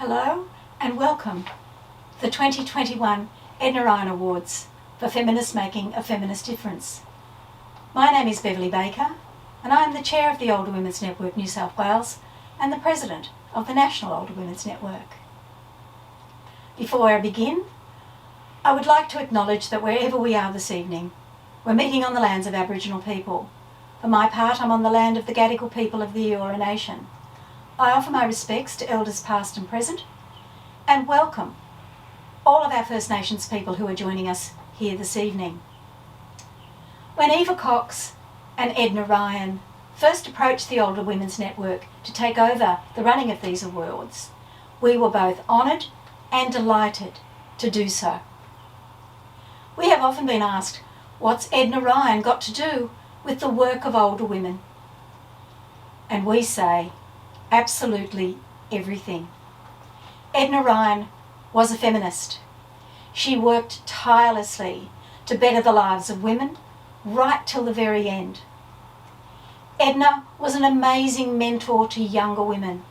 Hello and welcome to the 2021 Edna Ryan Awards for Feminists Making a Feminist Difference. My name is Beverly Baker and I am the Chair of the Older Women's Network New South Wales and the President of the National Older Women's Network. Before I begin, I would like to acknowledge that wherever we are this evening, we're meeting on the lands of Aboriginal people. For my part, I'm on the land of the Gadigal people of the Eora Nation. I offer my respects to elders past and present and welcome all of our First Nations people who are joining us here this evening. When Eva Cox and Edna Ryan first approached the Older Women's Network to take over the running of these awards, we were both honoured and delighted to do so. We have often been asked, what's Edna Ryan got to do with the work of older women? And we say, absolutely everything. Edna Ryan was a feminist. She worked tirelessly to better the lives of women right till the very end. Edna was an amazing mentor to younger women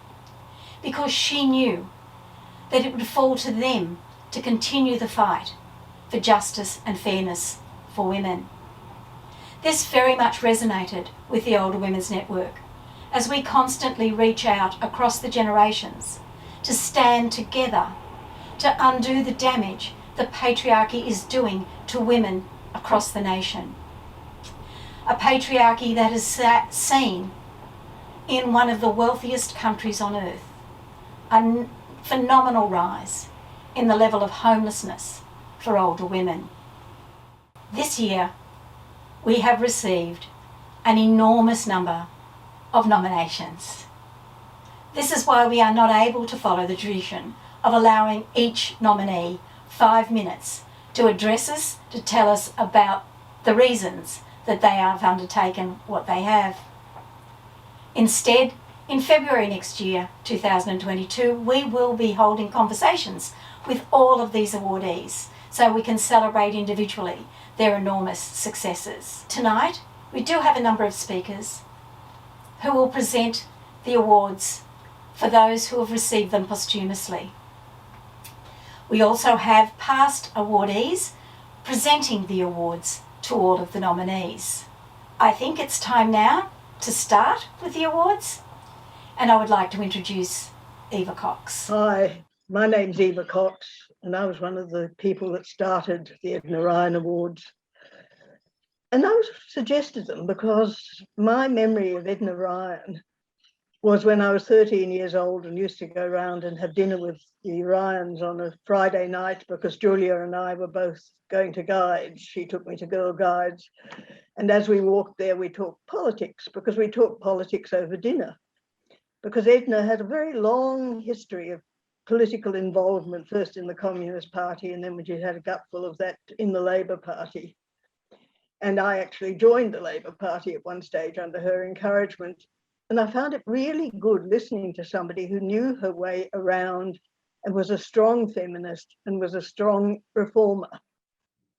because she knew that it would fall to them to continue the fight for justice and fairness for women. This very much resonated with the Older Women's Network as we constantly reach out across the generations to stand together to undo the damage that patriarchy is doing to women across the nation. A patriarchy that is seen in one of the wealthiest countries on earth, a phenomenal rise in the level of homelessness for older women. This year, we have received an enormous number of nominations. This is why we are not able to follow the tradition of allowing each nominee 5 minutes to address us, to tell us about the reasons that they have undertaken what they have. Instead, in February next year, 2022, we will be holding conversations with all of these awardees so we can celebrate individually their enormous successes. Tonight, we do have a number of speakers who will present the awards for those who have received them posthumously. We also have past awardees presenting the awards to all of the nominees. I think it's time now to start with the awards, and I would like to introduce Eva Cox. Hi, my name's Eva Cox, and I was one of the people that started the Edna Ryan Awards. And I suggested them because my memory of Edna Ryan was when I was 13 years old and used to go around and have dinner with the Ryans on a Friday night because Julia and I were both going to guides. She took me to Girl Guides. And as we walked there, we talked politics because we talked politics over dinner. Because Edna had a very long history of political involvement, first in the Communist Party, and then when she had a gutful of that in the Labour Party. And I actually joined the Labour Party at one stage under her encouragement. And I found it really good listening to somebody who knew her way around and was a strong feminist and was a strong reformer.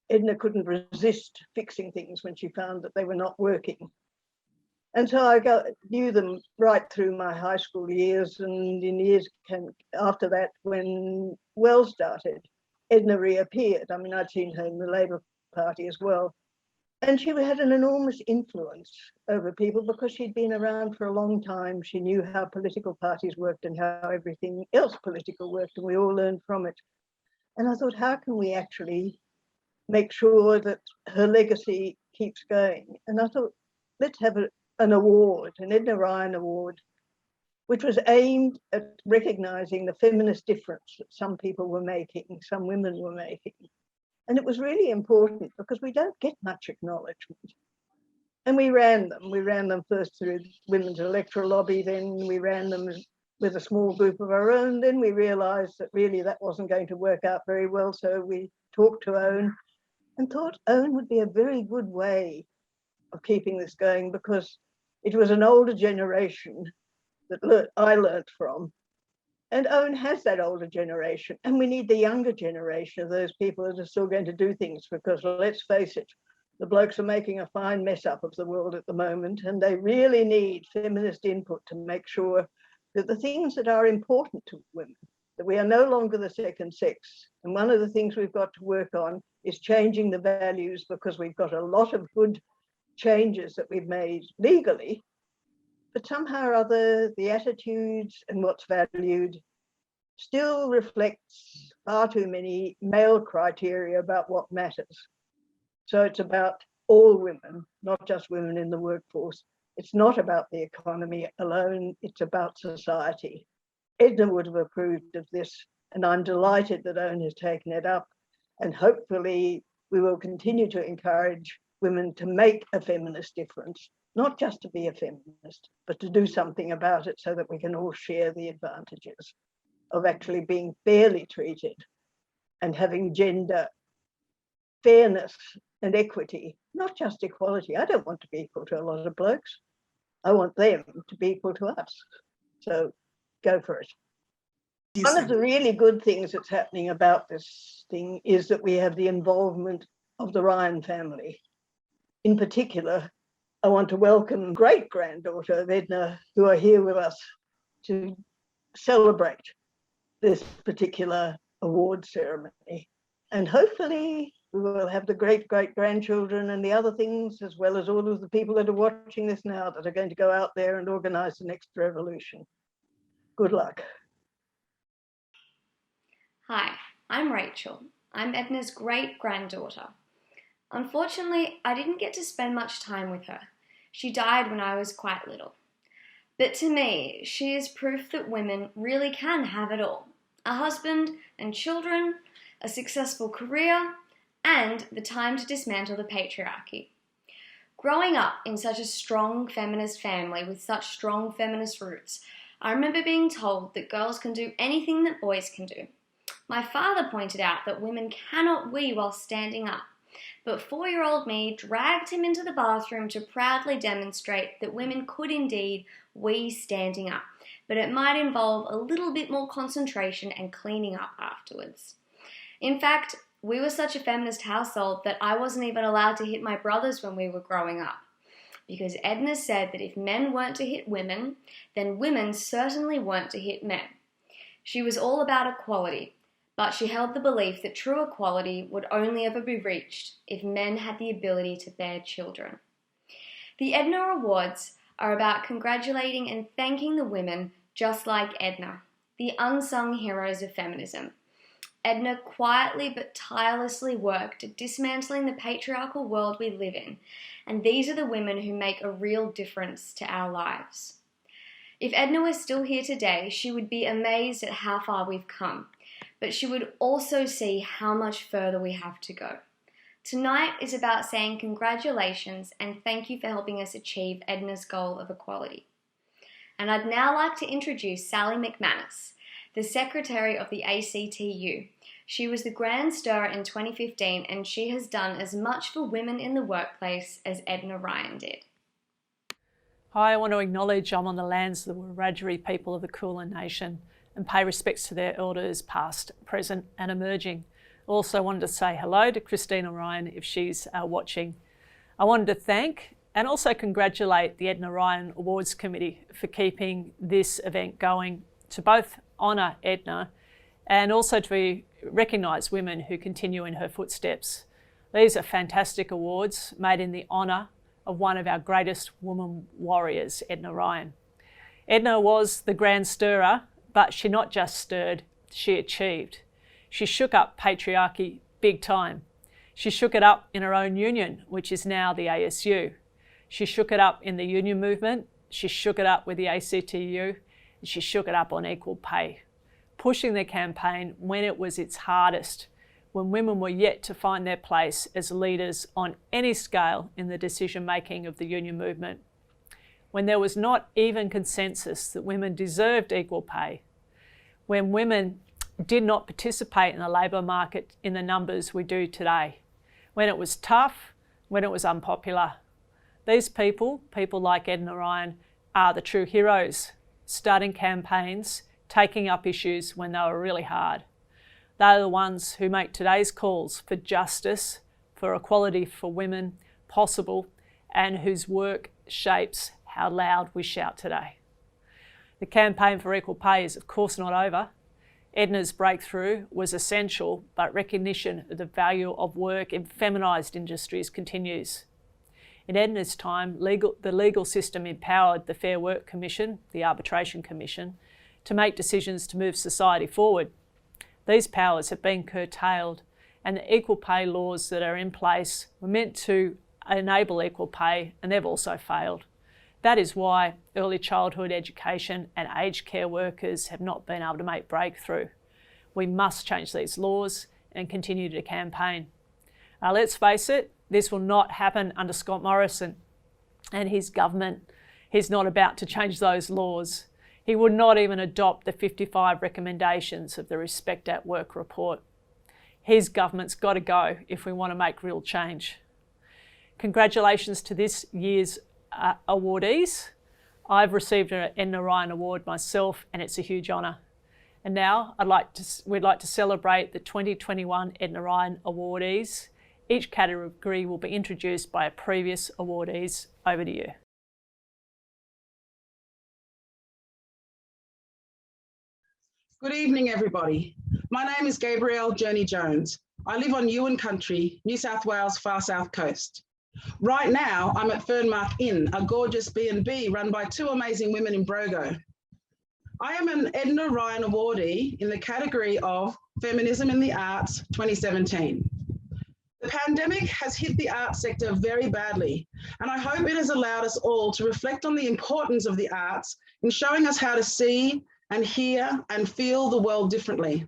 Edna couldn't resist fixing things when she found that they were not working. And so I knew them right through my high school years, and in years after that, when Wells started, Edna reappeared. I mean, I'd seen her in the Labour Party as well. And she had an enormous influence over people because she'd been around for a long time. She knew how political parties worked and how everything else political worked, and we all learned from it. And I thought, how can we actually make sure that her legacy keeps going? And I thought, let's have an award, an Edna Ryan Award, which was aimed at recognising the feminist difference that some people were making, some women were making. And it was really important because we don't get much acknowledgement. And we ran them. We ran them first through Women's Electoral Lobby, then we ran them with a small group of our own. Then we realised that really that wasn't going to work out very well. So we talked to Owen and thought Owen would be a very good way of keeping this going because it was an older generation that I learnt from. And Owen has that older generation, and we need the younger generation of those people that are still going to do things because, let's face it, the blokes are making a fine mess up of the world at the moment, and they really need feminist input to make sure that the things that are important to women that we are no longer the second sex. And one of the things we've got to work on is changing the values, because we've got a lot of good changes that we've made legally, but somehow or other, the attitudes and what's valued still reflects far too many male criteria about what matters. So it's about all women, not just women in the workforce. It's not about the economy alone, it's about society. Edna would have approved of this, and I'm delighted that Owen has taken it up. And hopefully we will continue to encourage women to make a feminist difference, not just to be a feminist, but to do something about it so that we can all share the advantages of actually being fairly treated and having gender fairness and equity, not just equality. I don't want to be equal to a lot of blokes. I want them to be equal to us. So go for it. One of the really good things that's happening about this thing is that we have the involvement of the Ryan family. In particular, I want to welcome great-granddaughter of Edna, who are here with us to celebrate this particular award ceremony. And hopefully we will have the great-great-grandchildren and the other things, as well as all of the people that are watching this now that are going to go out there and organise the next revolution. Good luck. Hi, I'm Rachel. I'm Edna's great-granddaughter. Unfortunately, I didn't get to spend much time with her. She died when I was quite little. But to me, she is proof that women really can have it all. A husband and children, a successful career, and the time to dismantle the patriarchy. Growing up in such a strong feminist family with such strong feminist roots, I remember being told that girls can do anything that boys can do. My father pointed out that women cannot wee while standing up, but 4-year-old me dragged him into the bathroom to proudly demonstrate that women could indeed wee standing up, but it might involve a little bit more concentration and cleaning up afterwards. In fact, we were such a feminist household that I wasn't even allowed to hit my brothers when we were growing up, because Edna said that if men weren't to hit women, then women certainly weren't to hit men. She was all about equality, but she held the belief that true equality would only ever be reached if men had the ability to bear children. The Edna Awards are about congratulating and thanking the women just like Edna, the unsung heroes of feminism. Edna quietly but tirelessly worked at dismantling the patriarchal world we live in, and these are the women who make a real difference to our lives. If Edna were still here today, she would be amazed at how far we've come, but she would also see how much further we have to go. Tonight is about saying congratulations and thank you for helping us achieve Edna's goal of equality. And I'd now like to introduce Sally McManus, the Secretary of the ACTU. She was the Grand Stirrer in 2015 and she has done as much for women in the workplace as Edna Ryan did. Hi, I want to acknowledge I'm on the lands of the Wiradjuri people of the Coolan Nation and pay respects to their elders past, present and emerging. Also wanted to say hello to Christina Ryan if she's watching. I wanted to thank and also congratulate the Edna Ryan Awards Committee for keeping this event going, to both honour Edna and also to recognise women who continue in her footsteps. These are fantastic awards made in the honour of one of our greatest woman warriors, Edna Ryan. Edna was the Grand Stirrer, but she not just stirred, she achieved. She shook up patriarchy big time. She shook it up in her own union, which is now the ASU. She shook it up in the union movement, she shook it up with the ACTU, and she shook it up on equal pay, pushing the campaign when it was its hardest, when women were yet to find their place as leaders on any scale in the decision-making of the union movement, when there was not even consensus that women deserved equal pay, when women did not participate in the labour market in the numbers we do today, when it was tough, when it was unpopular. These people like Edna Ryan, are the true heroes, starting campaigns, taking up issues when they were really hard. They're the ones who make today's calls for justice, for equality for women possible, and whose work shapes how loud we shout today. The campaign for equal pay is of course not over. Edna's breakthrough was essential, but recognition of the value of work in feminised industries continues. In Edna's time, the legal system empowered the Fair Work Commission, the Arbitration Commission, to make decisions to move society forward. These powers have been curtailed, and the equal pay laws that are in place were meant to enable equal pay, and they've also failed. That is why early childhood education and aged care workers have not been able to make breakthrough. We must change these laws and continue to campaign. Let's face it, this will not happen under Scott Morrison and his government. He's not about to change those laws. He would not even adopt the 55 recommendations of the Respect at Work report. His government's got to go if we want to make real change. Congratulations to this year's awardees. I've received an Edna Ryan Award myself, and it's a huge honour. And now we'd like to celebrate the 2021 Edna Ryan awardees. Each category will be introduced by a previous awardees. Over to you. Good evening, everybody. My name is Gabrielle Journey Jones. I live on Ewan Country, New South Wales, far south coast. Right now, I'm at Fernmark Inn, a gorgeous B&B run by two amazing women in Brogo. I am an Edna Ryan awardee in the category of Feminism in the Arts 2017. The pandemic has hit the arts sector very badly, and I hope it has allowed us all to reflect on the importance of the arts in showing us how to see and hear and feel the world differently.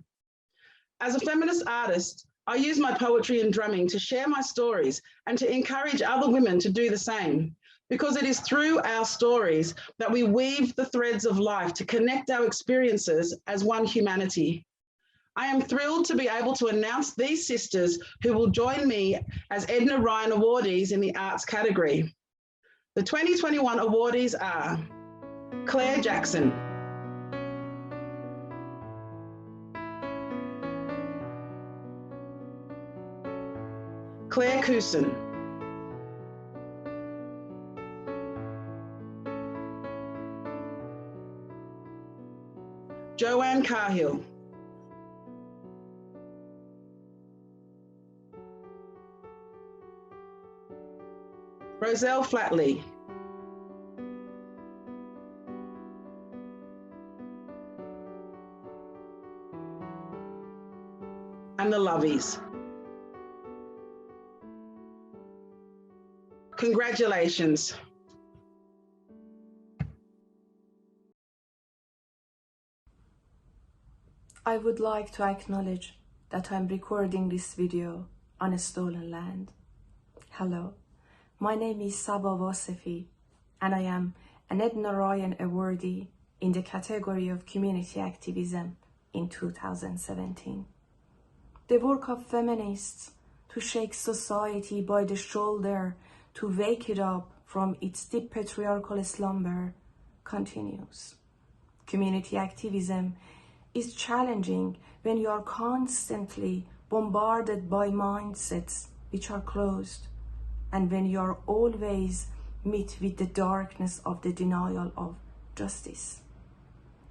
As a feminist artist, I use my poetry and drumming to share my stories and to encourage other women to do the same, because it is through our stories that we weave the threads of life to connect our experiences as one humanity. I am thrilled to be able to announce these sisters who will join me as Edna Ryan awardees in the arts category. The 2021 awardees are Clair Jackson, Claire Couson, Joanne Cahill, Rosell Flatley, and the Loveys. Congratulations. I would like to acknowledge that I'm recording this video on a stolen land. Hello, my name is Saba Vasefi, and I am an Edna Ryan awardee in the category of community activism in 2017. The work of feminists to shake society by the shoulder, to wake it up from its deep patriarchal slumber, continues. Community activism is challenging when you are constantly bombarded by mindsets which are closed, and when you are always met with the darkness of the denial of justice.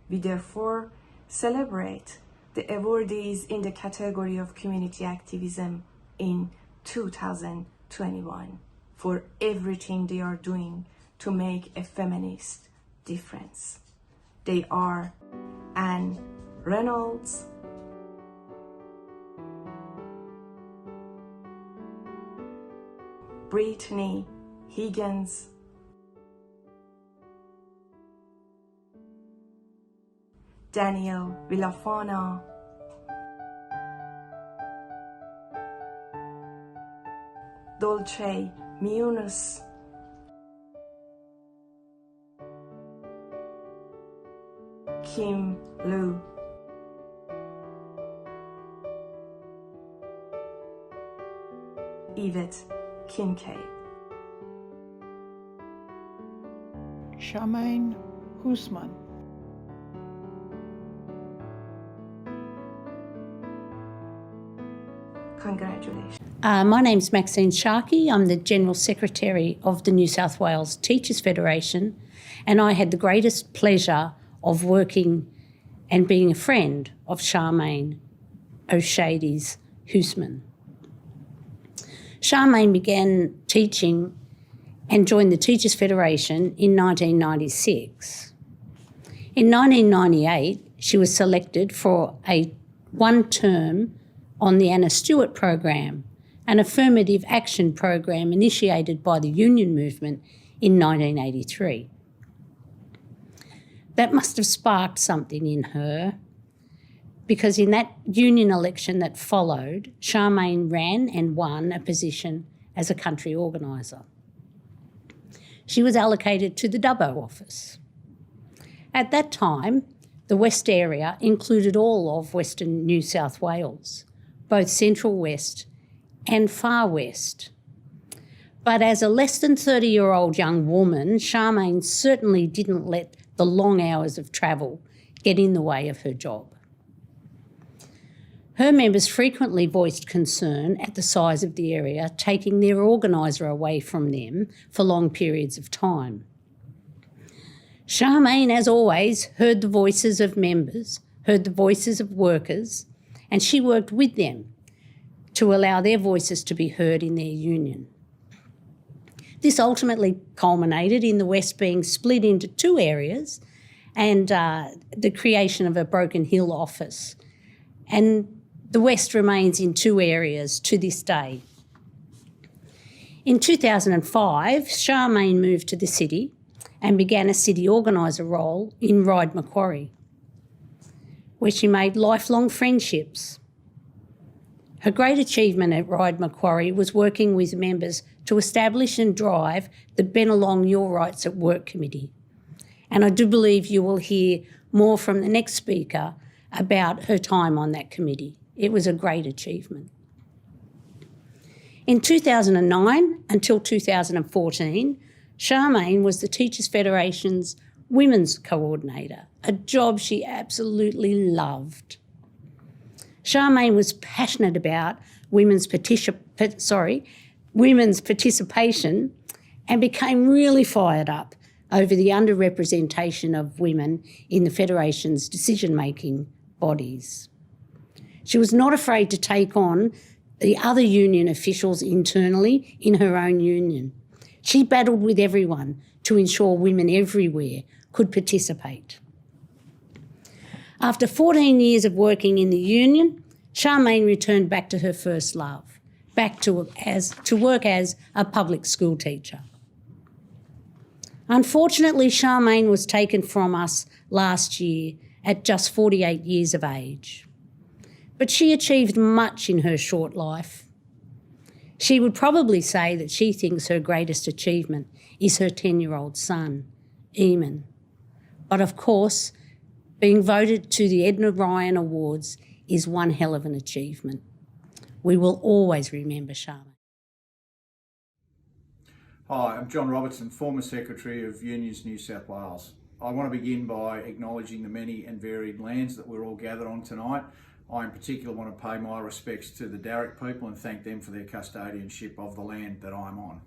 We therefore celebrate the awardees in the category of community activism in 2021 for everything they are doing to make a feminist difference. They are Reynolds, Brittany Higgins, Danielle Villafana, McManus, Kim Liu, Yvette Kinkaide, Charmaine Huisman, congratulations. My name's Maxine Sharkey. I'm the General Secretary of the New South Wales Teachers Federation, and I had the greatest pleasure of working and being a friend of Charmaine Huisman. Charmaine began teaching and joined the Teachers Federation in 1996. In 1998, she was selected for one term on the Anna Stewart program, an affirmative action program initiated by the union movement in 1983. That must have sparked something in her, because in that union election that followed, Charmaine ran and won a position as a country organiser. She was allocated to the Dubbo office. At that time, the West area included all of Western New South Wales, both Central West and Far West. But as a less than 30-year-old young woman, Charmaine certainly didn't let the long hours of travel get in the way of her job. Her members frequently voiced concern at the size of the area, taking their organiser away from them for long periods of time. Charmaine, as always, heard the voices of members, heard the voices of workers, and she worked with them to allow their voices to be heard in their union. This ultimately culminated in the West being split into two areas and the creation of a Broken Hill office. And the West remains in two areas to this day. In 2005, Charmaine moved to the city and began a city organiser role in Ryde Macquarie, where she made lifelong friendships. Her great achievement at Ryde Macquarie was working with members to establish and drive the Bennelong Your Rights at Work Committee. And I do believe you will hear more from the next speaker about her time on that committee. It was a great achievement. In 2009 until 2014, Charmaine was the Teachers Federation's Women's Coordinator, a job she absolutely loved. Charmaine was passionate about women's participation and became really fired up over the underrepresentation of women in the Federation's decision-making bodies. She was not afraid to take on the other union officials internally in her own union. She battled with everyone to ensure women everywhere could participate. After 14 years of working in the union, Charmaine returned back to her first love, back to work as a public school teacher. Unfortunately, Charmaine was taken from us last year at just 48 years of age. But she achieved much in her short life. She would probably say that she thinks her greatest achievement is her 10-year-old son, Eamon. But of course, being voted to the Edna Ryan Awards is one hell of an achievement. We will always remember Charmaine. Hi, I'm John Robertson, former Secretary of Unions New South Wales. I want to begin by acknowledging the many and varied lands that we're all gathered on tonight. I in particular want to pay my respects to the Darug people and thank them for their custodianship of the land that I'm on.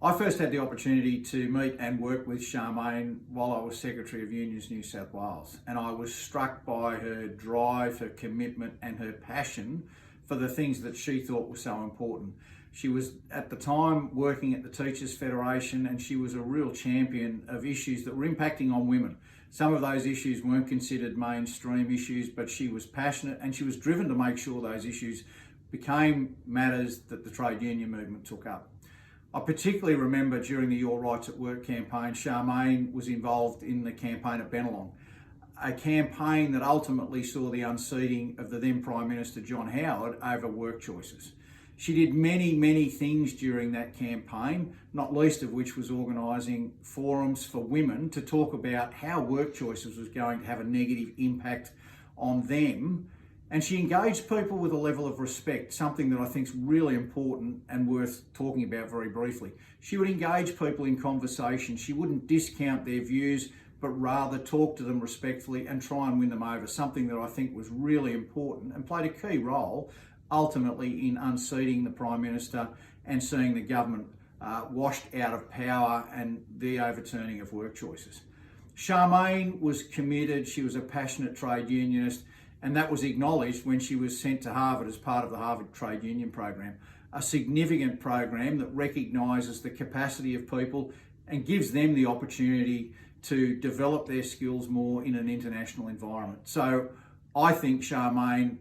I first had the opportunity to meet and work with Charmaine while I was Secretary of Unions New South Wales, and I was struck by her drive, her commitment and her passion for the things that she thought were so important. She was at the time working at the Teachers Federation, and she was a real champion of issues that were impacting on women. Some of those issues weren't considered mainstream issues, but she was passionate and she was driven to make sure those issues became matters that the trade union movement took up. I particularly remember during the Your Rights at Work campaign, Charmaine was involved in the campaign at Bennelong, a campaign that ultimately saw the unseating of the then Prime Minister John Howard over work choices. She did many things during that campaign, not least of which was organising forums for women to talk about how work choices was going to have a negative impact on them. And she engaged people with a level of respect, something that I think is really important and worth talking about very briefly. She would engage people in conversation. She wouldn't discount their views, but rather talk to them respectfully and try and win them over, something that I think was really important and played a key role ultimately in unseating the Prime Minister and seeing the government washed out of power and the overturning of work choices. Charmaine was committed, she was a passionate trade unionist, and that was acknowledged when she was sent to Harvard as part of the Harvard Trade Union Program, a significant program that recognises the capacity of people and gives them the opportunity to develop their skills more in an international environment. So I think Charmaine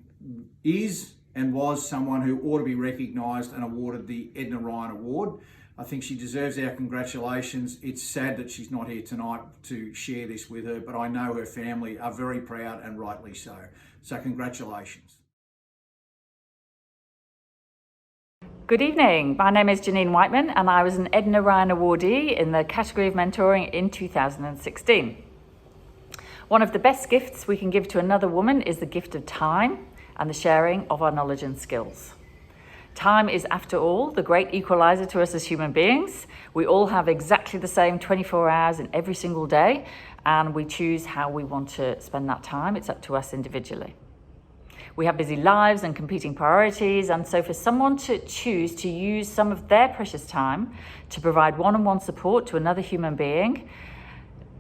is and was someone who ought to be recognised and awarded the Edna Ryan Award. I think she deserves our congratulations. It's sad that she's not here tonight to share this with her, but I know her family are very proud, and rightly so. So congratulations. Good evening. My name is Janine Whiteman, and I was an Edna Ryan Awardee in the category of mentoring in 2016. One of the best gifts we can give to another woman is the gift of time and the sharing of our knowledge and skills. Time is, after all, the great equalizer to us as human beings. We all have exactly the same 24 hours in every single day, and we choose how we want to spend that time. It's up to us individually. We have busy lives and competing priorities, and so for someone to choose to use some of their precious time to provide one-on-one support to another human being,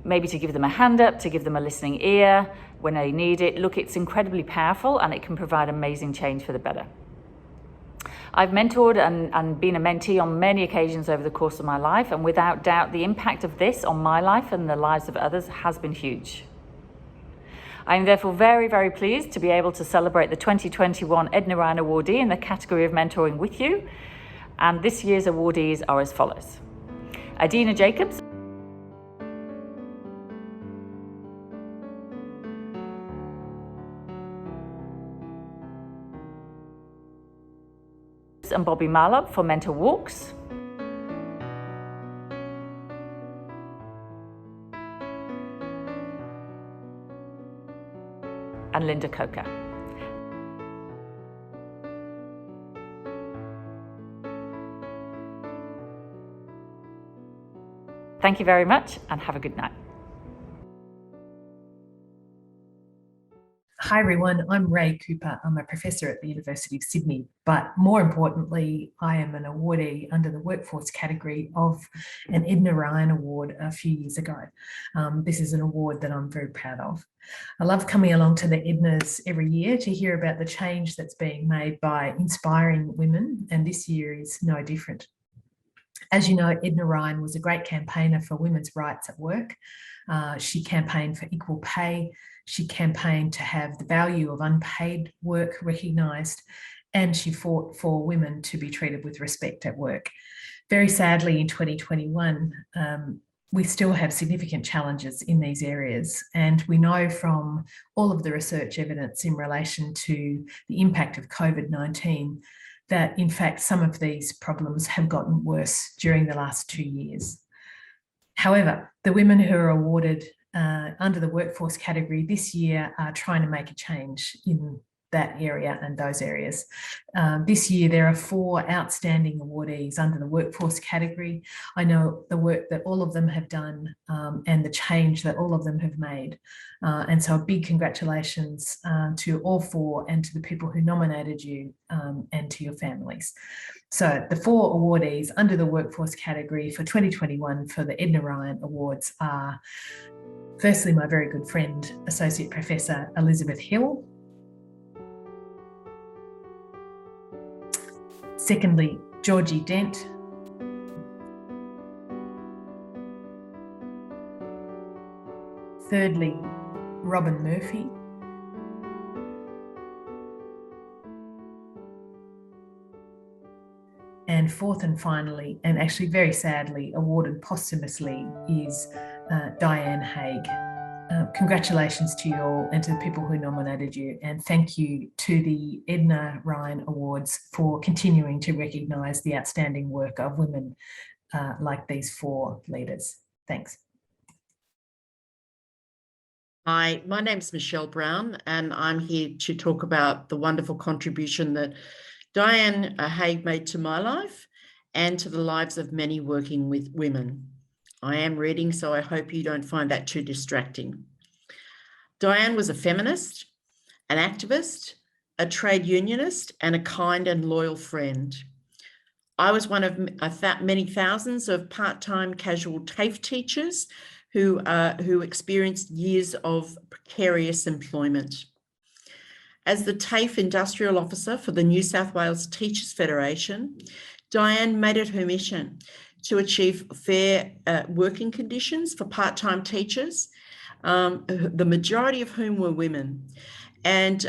maybe to give them a hand up, to give them a listening ear when they need it, look, it's incredibly powerful, and it can provide amazing change for the better. I've mentored and been a mentee on many occasions over the course of my life, and without doubt, the impact of this on my life and the lives of others has been huge. I am therefore very, very pleased to be able to celebrate the 2021 Edna Ryan Awardee in the category of mentoring with you, and this year's awardees are as follows. Adina Jacobs, and Bobby Marlop for Mentor Walks. And Linda Coker. Thank you very much and have a good night. Hi everyone, I'm Ray Cooper. I'm a professor at the University of Sydney, but more importantly, I am an awardee under the workforce category of an Edna Ryan Award a few years ago. This is an award that I'm very proud of. I love coming along to the Ednas every year to hear about the change that's being made by inspiring women, and this year is no different. As you know, Edna Ryan was a great campaigner for women's rights at work. She campaigned for equal pay. She campaigned to have the value of unpaid work recognised, and she fought for women to be treated with respect at work. Very sadly, in 2021, we still have significant challenges in these areas, and we know from all of the research evidence in relation to the impact of COVID-19 that, in fact, some of these problems have gotten worse during the last 2 years. However, the women who are awarded under the workforce category this year are trying to make a change in that area and those areas. This year, there are 4 outstanding awardees under the workforce category. I know the work that all of them have done and the change that all of them have made. And so a big congratulations to all 4 and to the people who nominated you and to your families. So the 4 awardees under the workforce category for 2021 for the Edna Ryan Awards are, firstly, my very good friend, Associate Professor Elizabeth Hill. Secondly, Georgie Dent. Thirdly, Robin Murphy. And fourth and finally, and actually very sadly awarded posthumously, is Diane Haig. Congratulations to you all and to the people who nominated you, and thank you to the Edna Ryan Awards for continuing to recognise the outstanding work of women like these 4 leaders. Thanks. Hi, my name's Michelle Brown, and I'm here to talk about the wonderful contribution that Diane Haig made to my life and to the lives of many working with women. I am reading, so I hope you don't find that too distracting. Diane was a feminist, an activist, a trade unionist, and a kind and loyal friend. I was one of many thousands of part-time casual TAFE teachers who experienced years of precarious employment. As the TAFE Industrial Officer for the New South Wales Teachers Federation, Diane made it her mission to achieve fair working conditions for part-time teachers, the majority of whom were women. And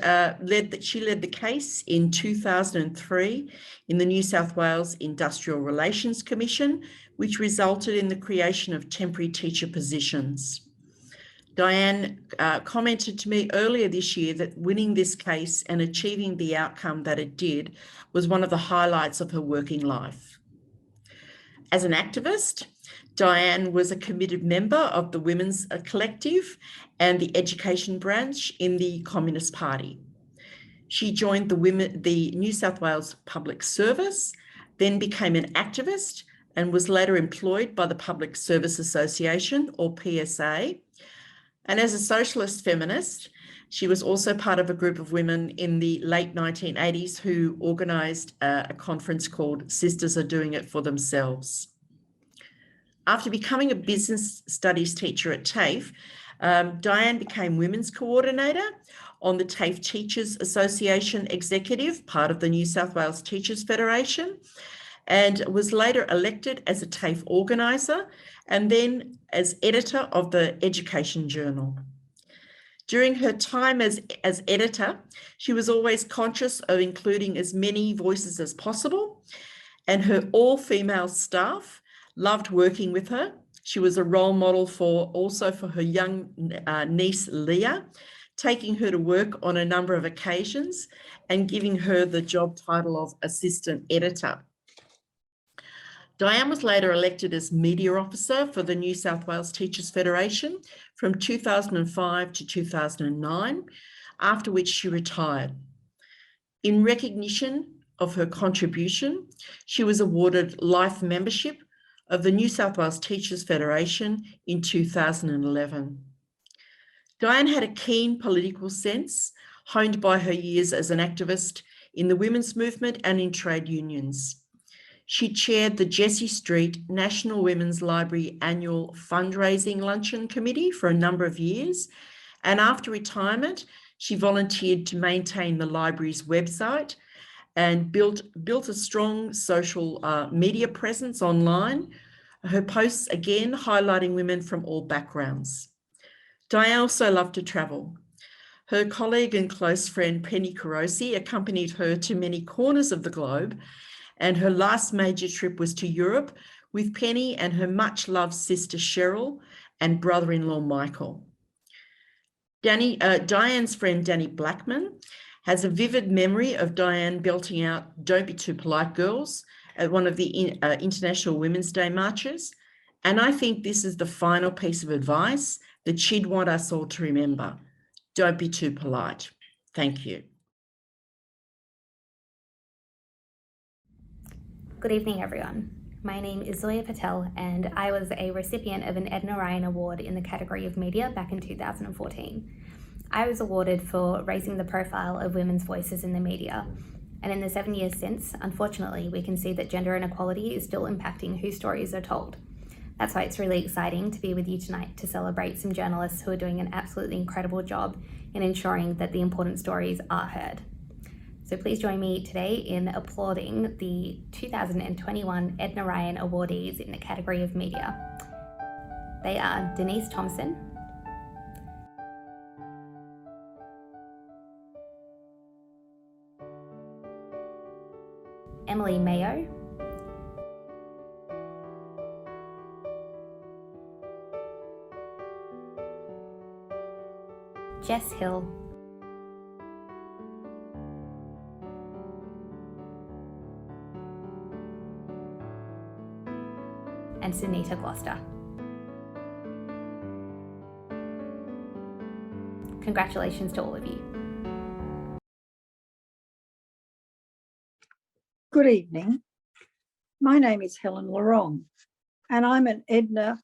she led the case in 2003 in the New South Wales Industrial Relations Commission, which resulted in the creation of temporary teacher positions. Diane commented to me earlier this year that winning this case and achieving the outcome that it did was one of the highlights of her working life. As an activist, Diane was a committed member of the Women's Collective and the Education branch in the Communist Party. She joined the New South Wales Public Service, then became an activist and was later employed by the Public Service Association, or PSA. And as a socialist feminist, she was also part of a group of women in the late 1980s who organised a conference called Sisters Are Doing It for Themselves. After becoming a business studies teacher at TAFE, Diane became women's coordinator on the TAFE Teachers Association Executive, part of the New South Wales Teachers Federation, and was later elected as a TAFE organiser and then as editor of the Education Journal. During her time as editor, she was always conscious of including as many voices as possible, and her all-female staff loved working with her. She was a role model also for her young niece, Leah, taking her to work on a number of occasions and giving her the job title of assistant editor. Diane was later elected as media officer for the New South Wales Teachers Federation from 2005 to 2009, after which she retired. In recognition of her contribution, she was awarded life membership of the New South Wales Teachers Federation in 2011. Diane had a keen political sense, honed by her years as an activist in the women's movement and in trade unions. She chaired the Jessie Street National Women's Library Annual Fundraising Luncheon Committee for a number of years, and after retirement, she volunteered to maintain the library's website and built a strong social media presence online. Her posts, again, highlighting women from all backgrounds. Diane also loved to travel. Her colleague and close friend, Penny Carosi, accompanied her to many corners of the globe, and her last major trip was to Europe with Penny and her much-loved sister Cheryl and brother-in-law Michael. Diane's friend Danny Blackman has a vivid memory of Diane belting out "Don't Be Too Polite, Girls" at one of the International Women's Day marches, and I think this is the final piece of advice that she'd want us all to remember. Don't be too polite. Thank you. Good evening, everyone. My name is Zoya Patel, and I was a recipient of an Edna Ryan Award in the category of media back in 2014. I was awarded for raising the profile of women's voices in the media. And in the 7 years since, unfortunately, we can see that gender inequality is still impacting whose stories are told. That's why it's really exciting to be with you tonight to celebrate some journalists who are doing an absolutely incredible job in ensuring that the important stories are heard. So please join me today in applauding the 2021 Edna Ryan Awardees in the category of media. They are Denise Thompson, Emily Mayo, Jess Hill, and Sunita Gloucester. Congratulations to all of you. Good evening. My name is Helen Larong, and I'm an Edna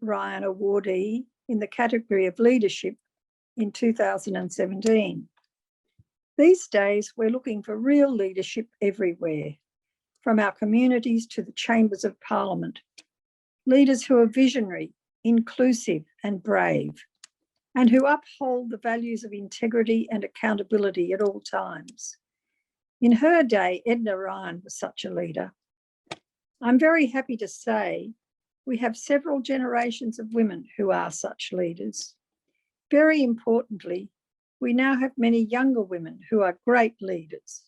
Ryan Awardee in the category of leadership in 2017. These days, we're looking for real leadership everywhere, from our communities to the chambers of Parliament. Leaders who are visionary, inclusive and brave, and who uphold the values of integrity and accountability at all times. In her day, Edna Ryan was such a leader. I'm very happy to say we have several generations of women who are such leaders. Very importantly, we now have many younger women who are great leaders.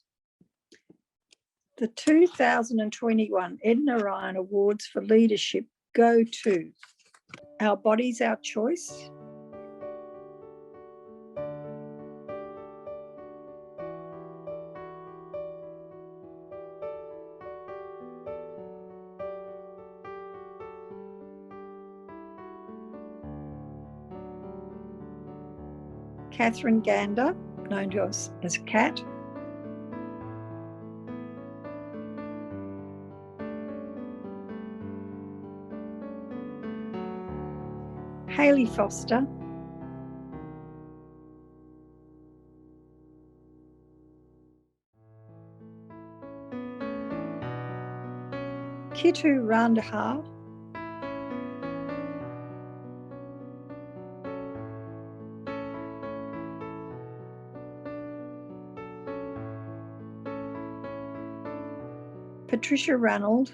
The 2021 Edna Ryan Awards for Leadership go to Our Bodies, Our Choice, Catherine Gander, known to us as Cat, Hayley Foster, Kitu Randahar, Patricia Reynolds,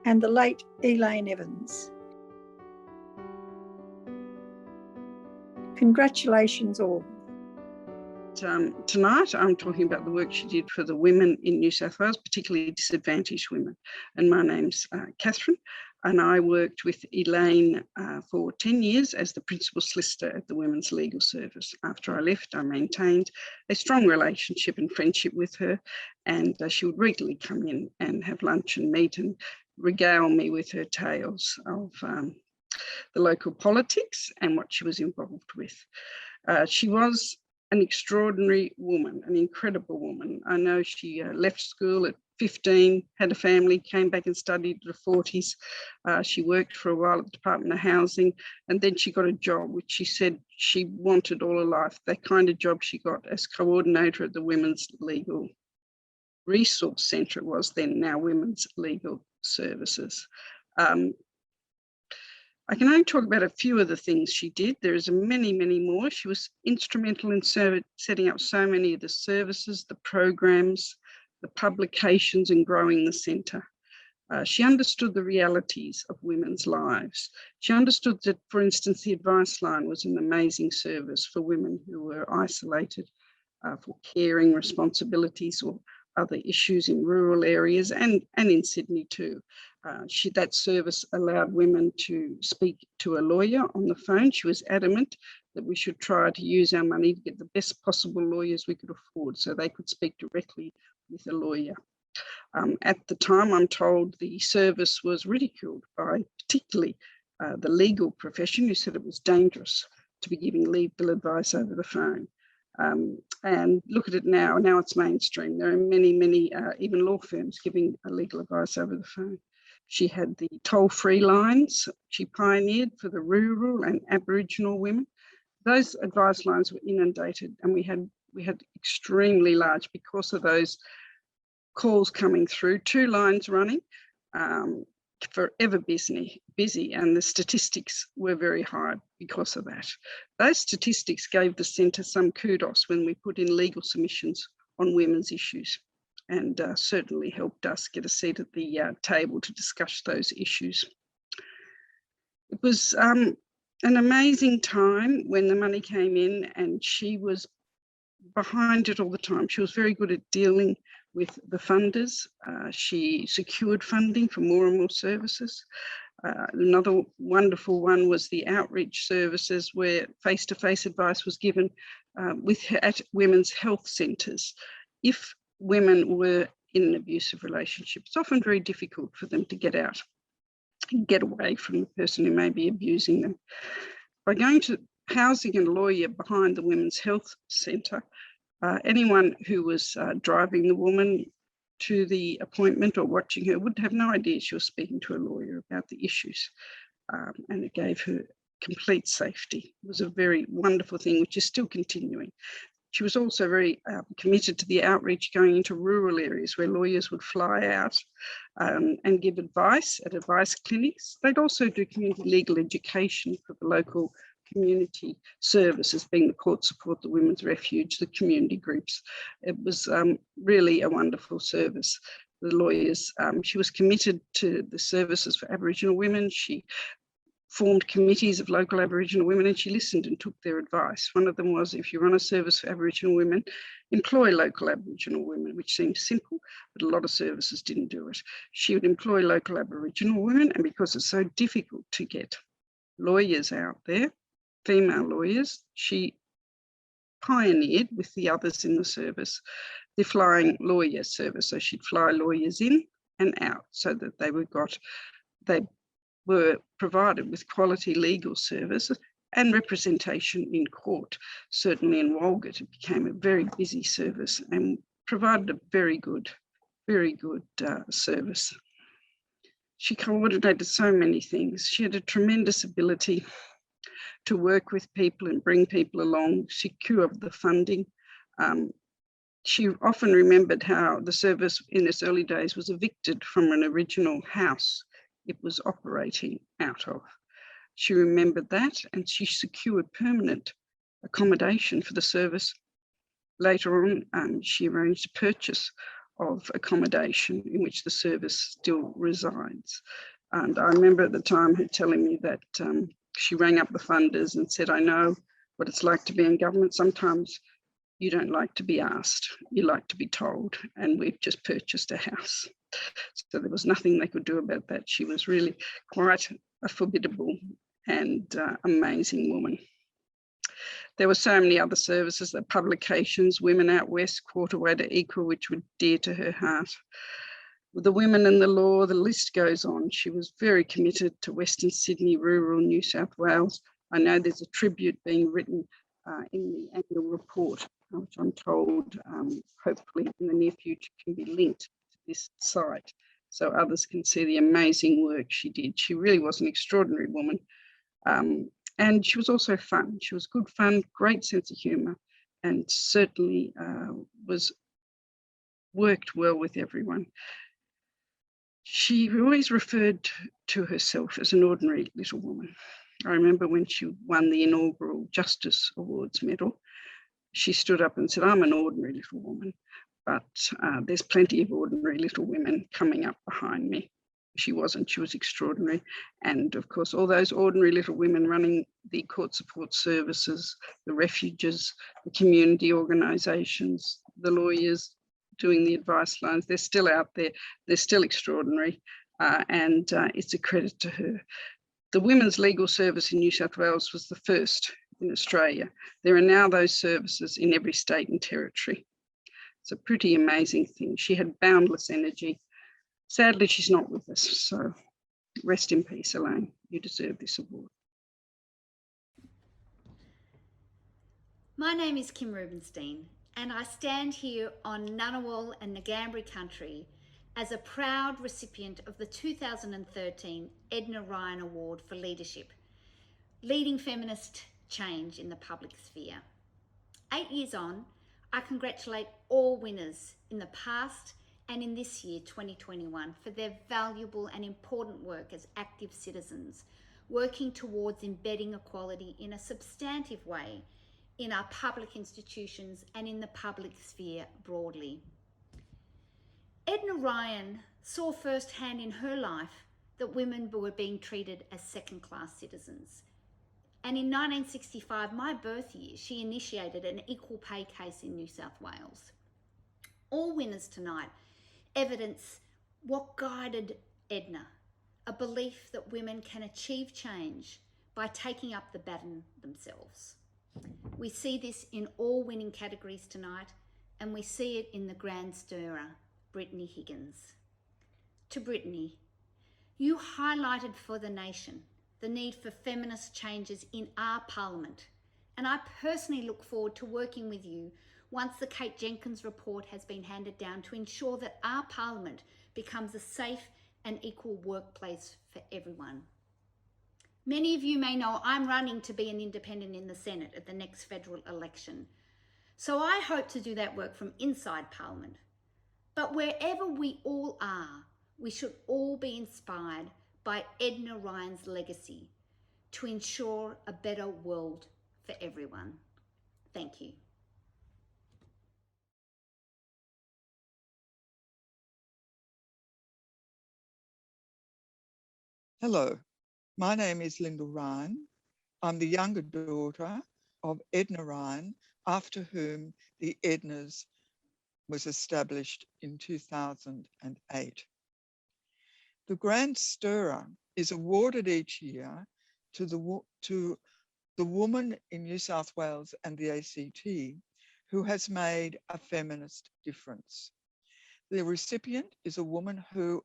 and the late Elaine Evans. Congratulations all. Tonight I'm talking about the work she did for the women in New South Wales, particularly disadvantaged women. And my name's Catherine, and I worked with Elaine for 10 years as the principal solicitor at the Women's Legal Service. After I left, I maintained a strong relationship and friendship with her, and she would regularly come in and have lunch and meet and regale me with her tales of the local politics and what she was involved with. She was an extraordinary woman, an incredible woman. I know she left school at 15, had a family, came back and studied in the 40s. She worked for a while at the Department of Housing, and then she got a job which she said she wanted all her life. That kind of job she got as coordinator at the Women's Legal Resource Centre, it was then, now Women's Legal Services. I can only talk about a few of the things she did. There is many, many more. She was instrumental in setting up so many of the services, the programs, the publications, and growing the centre. She understood the realities of women's lives. She understood that, for instance, the advice line was an amazing service for women who were isolated for caring responsibilities or other issues in rural areas and in Sydney too. That service allowed women to speak to a lawyer on the phone. She was adamant that we should try to use our money to get the best possible lawyers we could afford so they could speak directly with a lawyer. At the time, I'm told the service was ridiculed by particularly the legal profession, who said it was dangerous to be giving legal advice over the phone. And look at it now it's mainstream. There are many, many, even law firms giving legal advice over the phone. She had the toll-free lines she pioneered for the rural and Aboriginal women. Those advice lines were inundated, and we had extremely large, because of those calls coming through, 2 lines running, forever busy, and the statistics were very high because of that. Those statistics gave the centre some kudos when we put in legal submissions on women's issues, and certainly helped us get a seat at the table to discuss those issues. It was an amazing time when the money came in, and she was behind it all the time. She was very good at dealing with the funders. She secured funding for more and more services. Another wonderful one was the outreach services, where face-to-face advice was given at women's health centres. If women were in an abusive relationship, it's often very difficult for them to get out and get away from the person who may be abusing them. By going to housing and lawyer behind the Women's Health Centre, anyone who was driving the woman to the appointment or watching her would have no idea she was speaking to a lawyer about the issues, and it gave her complete safety. It was a very wonderful thing, which is still continuing. She was also very committed to the outreach going into rural areas where lawyers would fly out and give advice at advice clinics. They'd also do community legal education for the local community services, being the court support, the women's refuge, the community groups. It was really a wonderful service. The lawyers, she was committed to the services for Aboriginal women. She formed committees of local Aboriginal women and she listened and took their advice. One of them was, if you run a service for Aboriginal women, employ local Aboriginal women, which seems simple, but a lot of services didn't do it. She would employ local Aboriginal women, and because it's so difficult to get lawyers out there, female lawyers, she pioneered with the others in the service the flying lawyer service. So she'd fly lawyers in and out so that they were provided with quality legal services and representation in court. Certainly in Walgett, it became a very busy service and provided a very good service. She coordinated so many things. She had a tremendous ability to work with people and bring people along, secure the funding. She often remembered how the service in its early days was evicted from an original house it was operating out of. She remembered that and she secured permanent accommodation for the service. Later on, she arranged a purchase of accommodation in which the service still resides. And I remember at the time her telling me that she rang up the funders and said, I know what it's like to be in government. Sometimes you don't like to be asked, you like to be told, and we've just purchased a house. So there was nothing they could do about that. She was really quite a formidable and amazing woman. There were so many other services, the publications, Women Out West, Quarterway to Equal, which were dear to her heart. The women in the law, the list goes on. She was very committed to Western Sydney, rural New South Wales. I know there's a tribute being written in the annual report, which I'm told hopefully in the near future can be linked to this site so others can see the amazing work she did. She really was an extraordinary woman. And she was also fun. She was good fun, great sense of humour, and certainly worked well with everyone. She always referred to herself as an ordinary little woman. I remember when she won the inaugural Justice Awards medal, she stood up and said, I'm an ordinary little woman, but there's plenty of ordinary little women coming up behind me. She wasn't, she was extraordinary. And of course, all those ordinary little women running the court support services, the refuges, the community organisations, the lawyers doing the advice lines, they're still out there, they're still extraordinary, and it's a credit to her. The Women's Legal Service in New South Wales was the first in Australia. There are now those services in every state and territory. It's a pretty amazing thing. She had boundless energy. Sadly, she's not with us, so rest in peace, Elaine. You deserve this award. My name is Kim Rubenstein, and I stand here on Ngunnawal and Ngambri country as a proud recipient of the 2013 Edna Ryan Award for Leadership, leading feminist change in the public sphere. 8 years on, I congratulate all winners in the past and in this year, 2021, for their valuable and important work as active citizens, working towards embedding equality in a substantive way in our public institutions and in the public sphere broadly. Edna Ryan saw firsthand in her life that women were being treated as second-class citizens. And in 1965, my birth year, she initiated an equal pay case in New South Wales. All winners tonight evidence what guided Edna, a belief that women can achieve change by taking up the baton themselves. We see this in all winning categories tonight, and we see it in the grand stirrer, Brittany Higgins. To Brittany, you highlighted for the nation the need for feminist changes in our parliament, and I personally look forward to working with you once the Kate Jenkins report has been handed down to ensure that our parliament becomes a safe and equal workplace for everyone. Many of you may know I'm running to be an independent in the Senate at the next federal election. So I hope to do that work from inside Parliament. But wherever we all are, we should all be inspired by Edna Ryan's legacy to ensure a better world for everyone. Thank you. Hello, my name is Linda Ryan. I'm the younger daughter of Edna Ryan, after whom the Ednas was established in 2008. The Grand Stirrer is awarded each year to the woman in New South Wales and the ACT who has made a feminist difference. The recipient is a woman who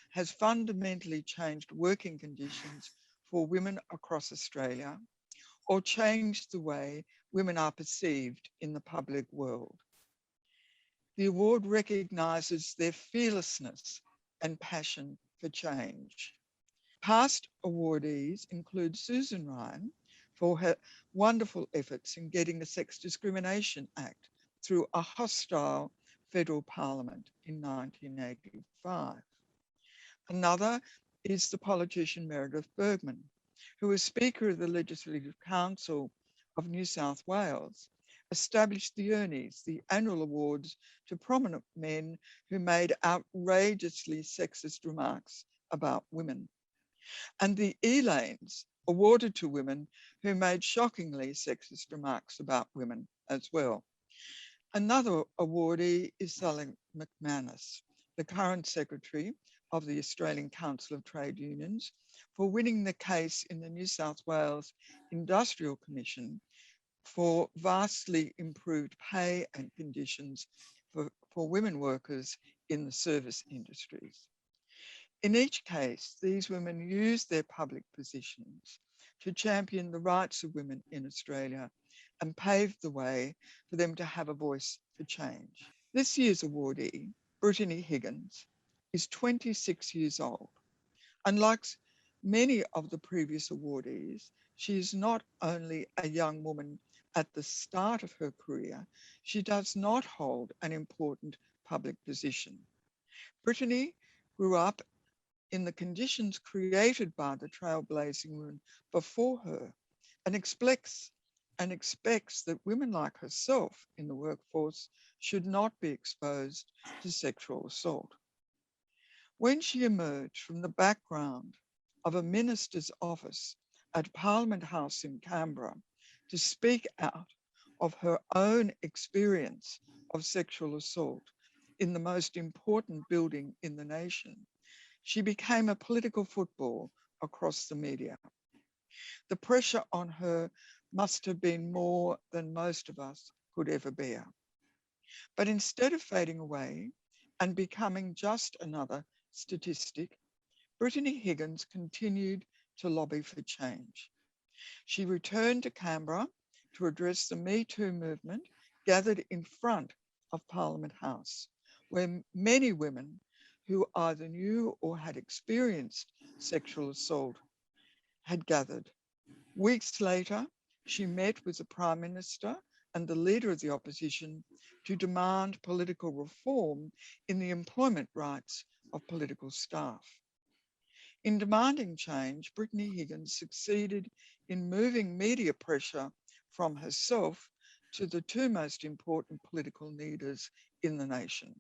has fundamentally changed working conditions for women across Australia, or changed the way women are perceived in the public world. The award recognises their fearlessness and passion for change. Past awardees include Susan Ryan for her wonderful efforts in getting the Sex Discrimination Act through a hostile federal parliament in 1985. Another is the politician Meredith Bergman, who was Speaker of the Legislative Council of New South Wales, established the Ernies, the annual awards to prominent men who made outrageously sexist remarks about women, and the Elaines, awarded to women who made shockingly sexist remarks about women as well. Another awardee is Sally McManus, the current Secretary of the Australian Council of Trade Unions, for winning the case in the New South Wales Industrial Commission for vastly improved pay and conditions for women workers in the service industries. In each case, these women used their public positions to champion the rights of women in Australia and paved the way for them to have a voice for change. This year's awardee, Brittany Higgins, is 26 years old. Unlike many of the previous awardees, she is not only a young woman at the start of her career, she does not hold an important public position. Brittany grew up in the conditions created by the trailblazing women before her, and expects that women like herself in the workforce should not be exposed to sexual assault. When she emerged from the background of a minister's office at Parliament House in Canberra to speak out of her own experience of sexual assault in the most important building in the nation, she became a political football across the media. The pressure on her must have been more than most of us could ever bear. But instead of fading away and becoming just another statistic, Brittany Higgins continued to lobby for change. She returned to Canberra to address the Me Too movement gathered in front of Parliament House, where many women who either knew or had experienced sexual assault had gathered. Weeks later, she met with the Prime Minister and the Leader of the Opposition to demand political reform in the employment rights of political staff. In demanding change, Brittany Higgins succeeded in moving media pressure from herself to the two most important political leaders in the nation.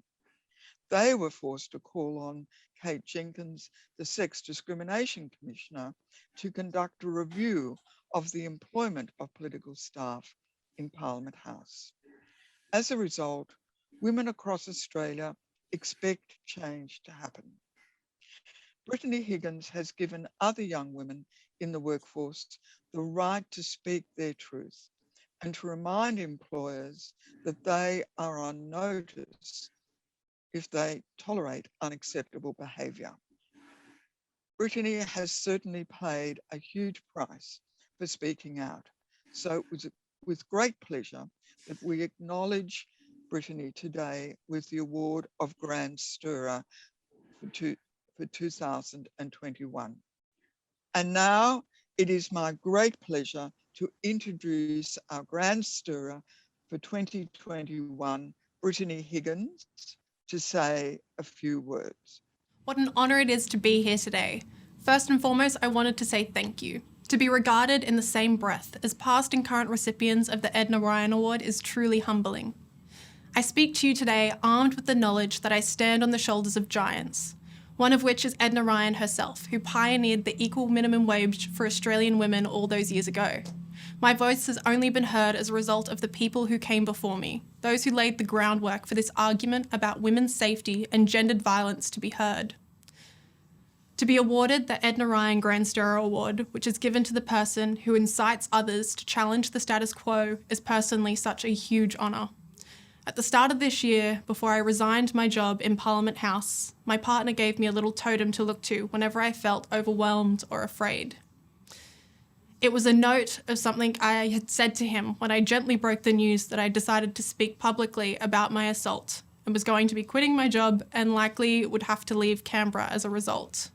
They were forced to call on Kate Jenkins, the Sex Discrimination Commissioner, to conduct a review of the employment of political staff in Parliament House. As a result, women across Australia expect change to happen. Brittany Higgins has given other young women in the workforce the right to speak their truth and to remind employers that they are on notice if they tolerate unacceptable behaviour. Brittany has certainly paid a huge price for speaking out. So it was with great pleasure that we acknowledge Brittany today with the award of Grand Stirrer for 2021. And now it is my great pleasure to introduce our Grand Stirrer for 2021, Brittany Higgins, to say a few words. What an honour it is to be here today. First and foremost, I wanted to say thank you. To be regarded in the same breath as past and current recipients of the Edna Ryan Award is truly humbling. I speak to you today armed with the knowledge that I stand on the shoulders of giants, one of which is Edna Ryan herself, who pioneered the equal minimum wage for Australian women all those years ago. My voice has only been heard as a result of the people who came before me, those who laid the groundwork for this argument about women's safety and gendered violence to be heard. To be awarded the Edna Ryan Granddaughter Award, which is given to the person who incites others to challenge the status quo, is personally such a huge honour. At the start of this year, before I resigned my job in Parliament House, my partner gave me a little totem to look to whenever I felt overwhelmed or afraid. It was a note of something I had said to him when I gently broke the news that I decided to speak publicly about my assault and was going to be quitting my job and likely would have to leave Canberra as a result.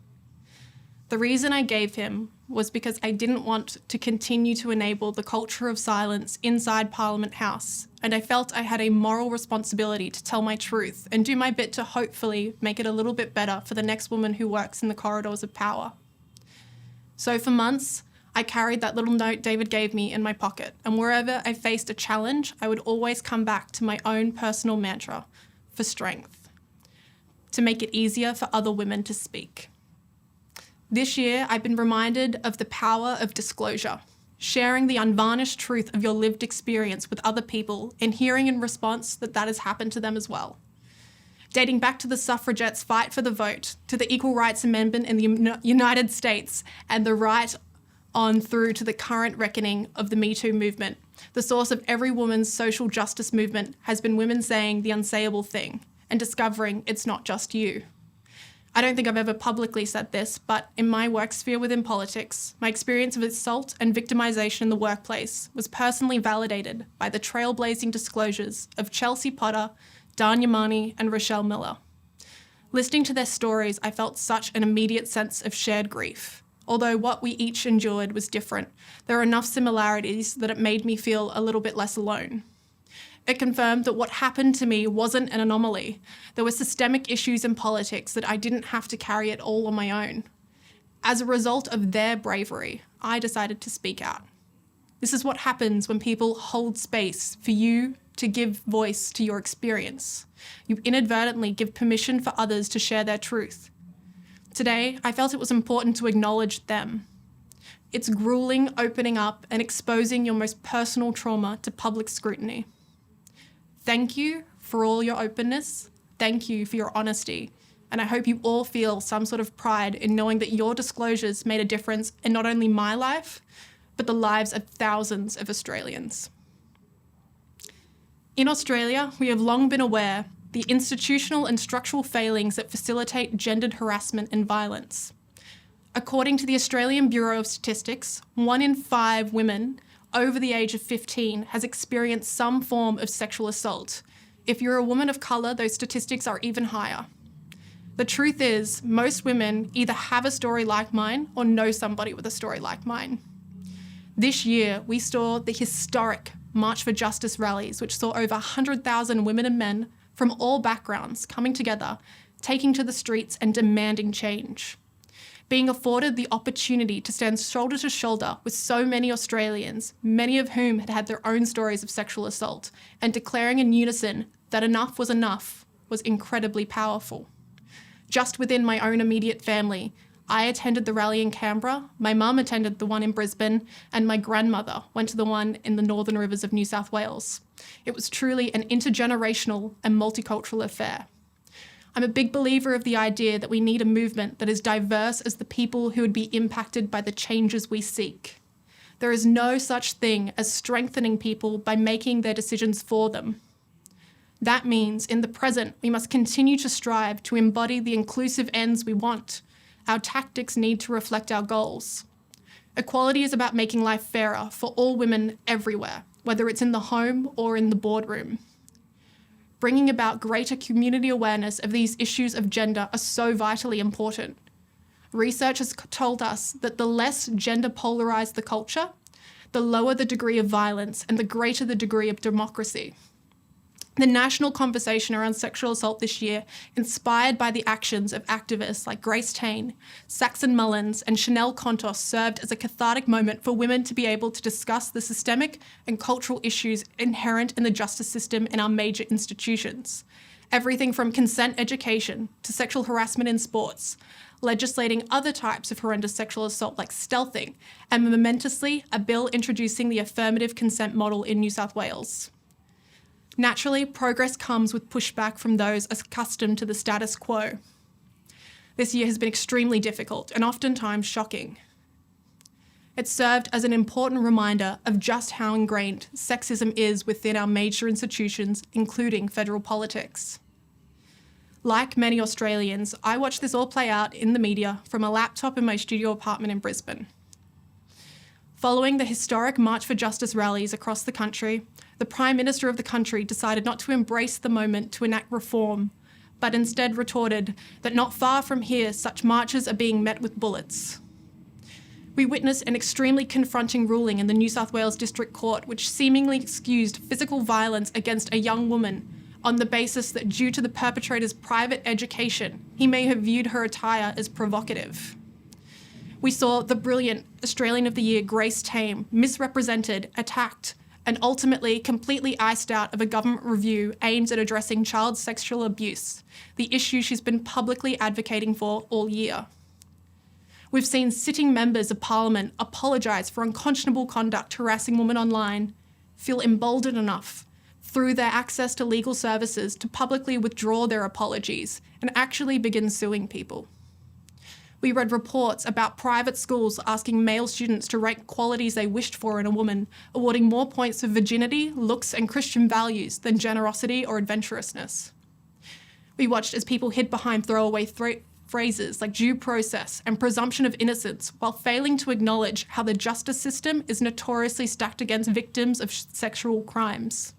The reason I gave him was because I didn't want to continue to enable the culture of silence inside Parliament House, and I felt I had a moral responsibility to tell my truth and do my bit to hopefully make it a little bit better for the next woman who works in the corridors of power. So for months, I carried that little note David gave me in my pocket, and wherever I faced a challenge, I would always come back to my own personal mantra for strength, to make it easier for other women to speak. This year, I've been reminded of the power of disclosure, sharing the unvarnished truth of your lived experience with other people and hearing in response that that has happened to them as well. Dating back to the suffragettes' fight for the vote, to the Equal Rights Amendment in the United States, and the right on through to the current reckoning of the Me Too movement. The source of every woman's social justice movement has been women saying the unsayable thing and discovering it's not just you. I don't think I've ever publicly said this, but in my work sphere within politics, my experience of assault and victimisation in the workplace was personally validated by the trailblazing disclosures of Chelsea Potter, Danya Marnie and Rochelle Miller. Listening to their stories, I felt such an immediate sense of shared grief. Although what we each endured was different, there are enough similarities that it made me feel a little bit less alone. It confirmed that what happened to me wasn't an anomaly. There were systemic issues in politics that I didn't have to carry it all on my own. As a result of their bravery, I decided to speak out. This is what happens when people hold space for you to give voice to your experience. You inadvertently give permission for others to share their truth. Today, I felt it was important to acknowledge them. It's grueling opening up and exposing your most personal trauma to public scrutiny. Thank you for all your openness. Thank you for your honesty. And I hope you all feel some sort of pride in knowing that your disclosures made a difference in not only my life, but the lives of thousands of Australians. In Australia, we have long been aware the institutional and structural failings that facilitate gendered harassment and violence. According to the Australian Bureau of Statistics, 1 in 5 women over the age of 15 has experienced some form of sexual assault. If you're a woman of colour, those statistics are even higher. The truth is, most women either have a story like mine or know somebody with a story like mine. This year, we saw the historic March for Justice rallies, which saw over 100,000 women and men from all backgrounds coming together, taking to the streets and demanding change. Being afforded the opportunity to stand shoulder to shoulder with so many Australians, many of whom had had their own stories of sexual assault, and declaring in unison that enough was incredibly powerful. Just within my own immediate family, I attended the rally in Canberra, my mum attended the one in Brisbane, and my grandmother went to the one in the Northern Rivers of New South Wales. It was truly an intergenerational and multicultural affair. I'm a big believer of the idea that we need a movement that is diverse as the people who would be impacted by the changes we seek. There is no such thing as strengthening people by making their decisions for them. That means in the present, we must continue to strive to embody the inclusive ends we want. Our tactics need to reflect our goals. Equality is about making life fairer for all women everywhere, whether it's in the home or in the boardroom. Bringing about greater community awareness of these issues of gender are so vitally important. Research has told us that the less gender polarised the culture, the lower the degree of violence and the greater the degree of democracy. The national conversation around sexual assault this year, inspired by the actions of activists like Grace Tane, Saxon Mullins and Chanel Contos, served as a cathartic moment for women to be able to discuss the systemic and cultural issues inherent in the justice system in our major institutions. Everything from consent education to sexual harassment in sports, legislating other types of horrendous sexual assault like stealthing, and momentously a bill introducing the affirmative consent model in New South Wales. Naturally, progress comes with pushback from those accustomed to the status quo. This year has been extremely difficult and oftentimes shocking. It served as an important reminder of just how ingrained sexism is within our major institutions, including federal politics. Like many Australians, I watched this all play out in the media from a laptop in my studio apartment in Brisbane. Following the historic March for Justice rallies across the country, the Prime Minister of the country decided not to embrace the moment to enact reform, but instead retorted that not far from here, such marches are being met with bullets. We witnessed an extremely confronting ruling in the New South Wales District Court, which seemingly excused physical violence against a young woman on the basis that due to the perpetrator's private education, he may have viewed her attire as provocative. We saw the brilliant Australian of the Year Grace Tame misrepresented, attacked, and ultimately completely iced out of a government review aimed at addressing child sexual abuse, the issue she's been publicly advocating for all year. We've seen sitting members of Parliament apologise for unconscionable conduct harassing women online, feel emboldened enough through their access to legal services to publicly withdraw their apologies and actually begin suing people. We read reports about private schools asking male students to rate qualities they wished for in a woman, awarding more points for virginity, looks, and Christian values than generosity or adventurousness. We watched as people hid behind throwaway phrases like due process and presumption of innocence while failing to acknowledge how the justice system is notoriously stacked against victims of sexual crimes.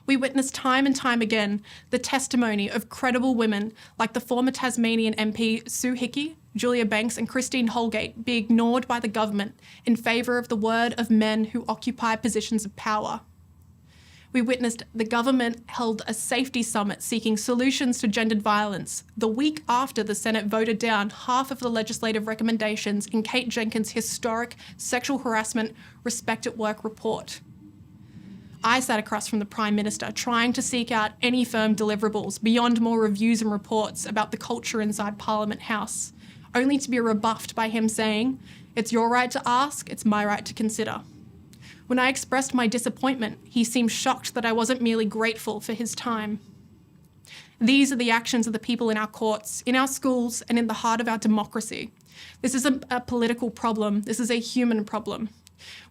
We witnessed time and time again the testimony of credible women like the former Tasmanian MP Sue Hickey, Julia Banks and Christine Holgate be ignored by the government in favour of the word of men who occupy positions of power. We witnessed the government held a safety summit seeking solutions to gendered violence the week after the Senate voted down half of the legislative recommendations in Kate Jenkins' historic sexual harassment Respect at Work report. I sat across from the Prime Minister trying to seek out any firm deliverables beyond more reviews and reports about the culture inside Parliament House, only to be rebuffed by him saying, "It's your right to ask, it's my right to consider." When I expressed my disappointment, he seemed shocked that I wasn't merely grateful for his time. These are the actions of the people in our courts, in our schools, and in the heart of our democracy. This isn't a political problem, this is a human problem.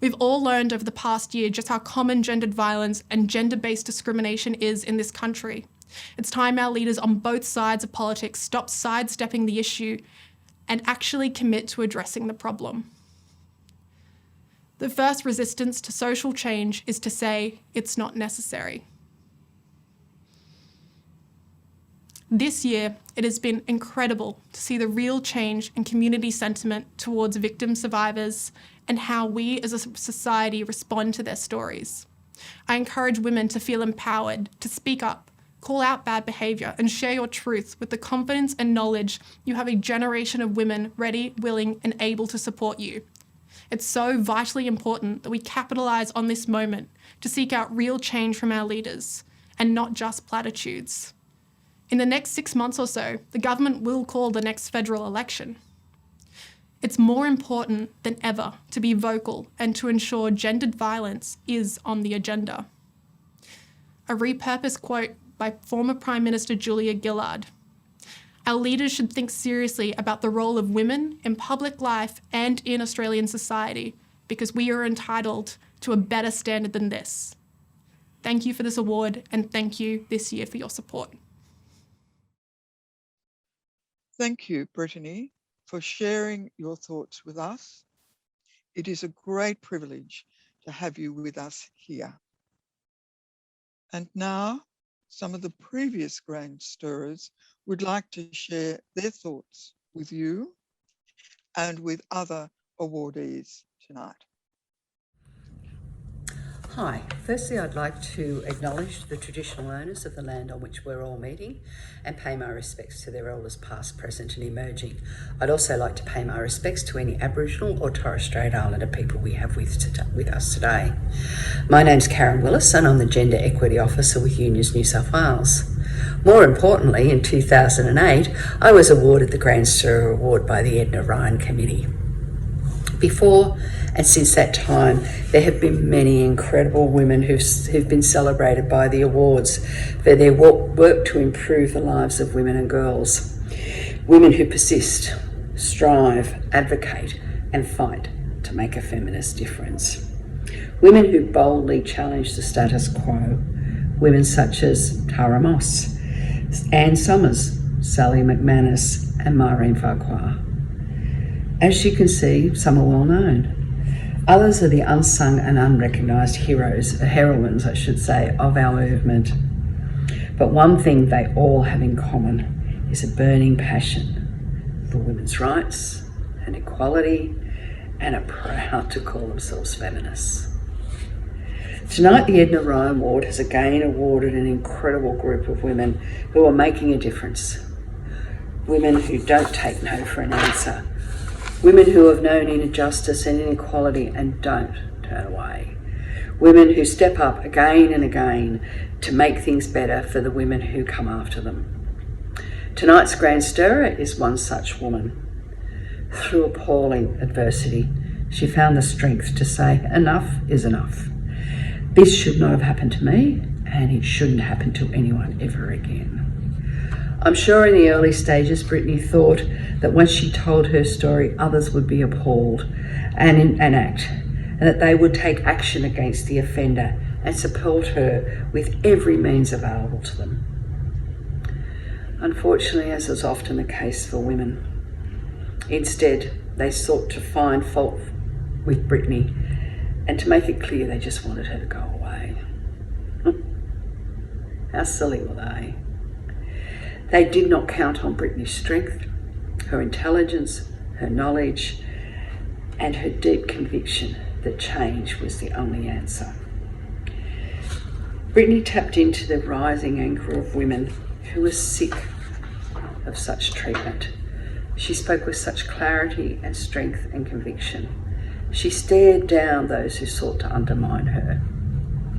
We've all learned over the past year just how common gendered violence and gender-based discrimination is in this country. It's time our leaders on both sides of politics stop sidestepping the issue and actually commit to addressing the problem. The first resistance to social change is to say it's not necessary. This year, it has been incredible to see the real change in community sentiment towards victim survivors and how we as a society respond to their stories. I encourage women to feel empowered, to speak up, call out bad behaviour and share your truth with the confidence and knowledge you have a generation of women ready, willing and able to support you. It's so vitally important that we capitalise on this moment to seek out real change from our leaders and not just platitudes. In the next 6 months or so, the government will call the next federal election. It's more important than ever to be vocal and to ensure gendered violence is on the agenda. A repurposed quote by former Prime Minister Julia Gillard. Our leaders should think seriously about the role of women in public life and in Australian society because we are entitled to a better standard than this. Thank you for this award and thank you this year for your support. Thank you, Brittany, for sharing your thoughts with us. It is a great privilege to have you with us here. And now, some of the previous Grand Stirrers would like to share their thoughts with you and with other awardees tonight. Hi, firstly I'd like to acknowledge the traditional owners of the land on which we're all meeting and pay my respects to their elders past, present and emerging. I'd also like to pay my respects to any Aboriginal or Torres Strait Islander people we have with us today. My name's Karen Willis and I'm the Gender Equity Officer with Unions New South Wales. More importantly, in 2008, I was awarded the Granddaughter Award by the Edna Ryan Committee. Before and since that time, there have been many incredible women who've been celebrated by the awards for their work to improve the lives of women and girls. Women who persist, strive, advocate and fight to make a feminist difference. Women who boldly challenge the status quo. Women such as Tara Moss, Anne Summers, Sally McManus and Maureen Farquhar. As you can see, some are well known. Others are the unsung and unrecognised heroines, I should say, of our movement. But one thing they all have in common is a burning passion for women's rights and equality and are proud to call themselves feminists. Tonight, the Edna Ryan Award has again awarded an incredible group of women who are making a difference. Women who don't take no for an answer. Women who have known injustice and inequality and don't turn away. Women who step up again and again to make things better for the women who come after them. Tonight's Granddaughter is one such woman. Through appalling adversity, she found the strength to say, enough is enough. This should not have happened to me, and it shouldn't happen to anyone ever again. I'm sure in the early stages, Brittany thought that once she told her story, others would be appalled and act, and that they would take action against the offender and support her with every means available to them. Unfortunately, as is often the case for women, instead they sought to find fault with Brittany and to make it clear they just wanted her to go away. How silly were they? They did not count on Brittany's strength, her intelligence, her knowledge, and her deep conviction that change was the only answer. Brittany tapped into the rising anger of women who were sick of such treatment. She spoke with such clarity and strength and conviction. She stared down those who sought to undermine her,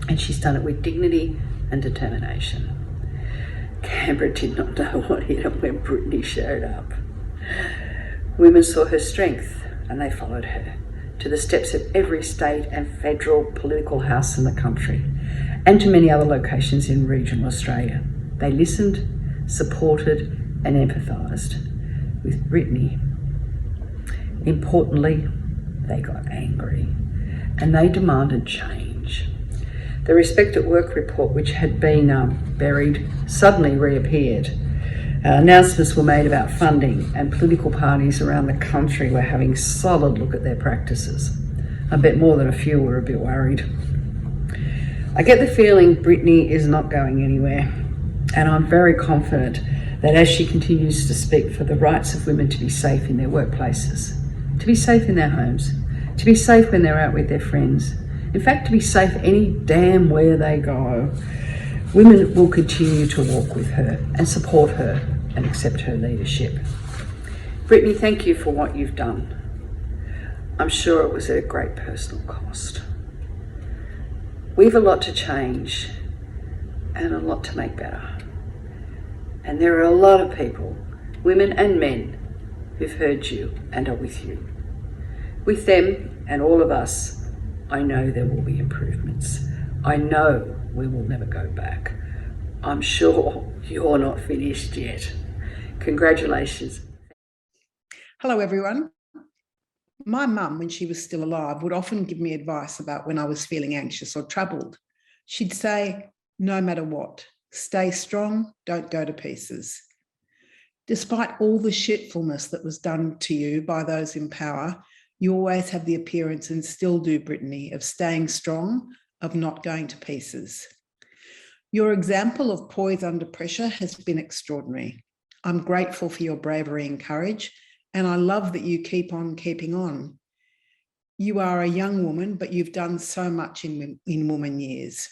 and she's done it with dignity and determination. Canberra did not know what hit them when Brittany showed up. Women saw her strength and they followed her to the steps of every state and federal political house in the country and to many other locations in regional Australia. They listened, supported and empathised with Brittany. Importantly, they got angry and they demanded change. The Respect at Work report, which had been buried, suddenly reappeared. Announcements were made about funding and political parties around the country were having a solid look at their practices. I bet more than a few were a bit worried. I get the feeling Brittany is not going anywhere, and I'm very confident that as she continues to speak for the rights of women to be safe in their workplaces, to be safe in their homes, to be safe when they're out with their friends, in fact, to be safe any damn where they go, women will continue to walk with her and support her and accept her leadership. Brittany, thank you for what you've done. I'm sure it was at a great personal cost. We have a lot to change and a lot to make better. And there are a lot of people, women and men, who've heard you and are with you. With them and all of us, I know there will be improvements. I know we will never go back. I'm sure you're not finished yet. Congratulations. Hello, everyone. My mum, when she was still alive, would often give me advice about when I was feeling anxious or troubled. She'd say, no matter what, stay strong, don't go to pieces. Despite all the shitfulness that was done to you by those in power, you always have the appearance, and still do, Brittany, of staying strong, of not going to pieces. Your example of poise under pressure has been extraordinary. I'm grateful for your bravery and courage, and I love that you keep on keeping on. You are a young woman, but you've done so much in woman years.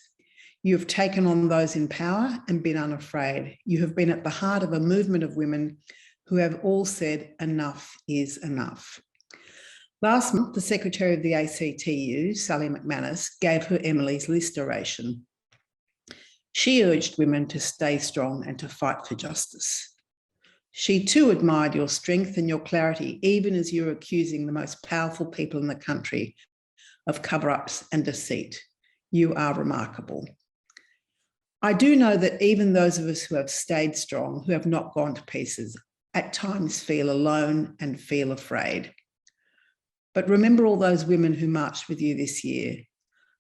You have taken on those in power and been unafraid. You have been at the heart of a movement of women who have all said enough is enough. Last month, the Secretary of the ACTU, Sally McManus, gave her Emily's List oration. She urged women to stay strong and to fight for justice. She too admired your strength and your clarity, even as you're accusing the most powerful people in the country of cover-ups and deceit. You are remarkable. I do know that even those of us who have stayed strong, who have not gone to pieces, at times feel alone and feel afraid. But remember all those women who marched with you this year.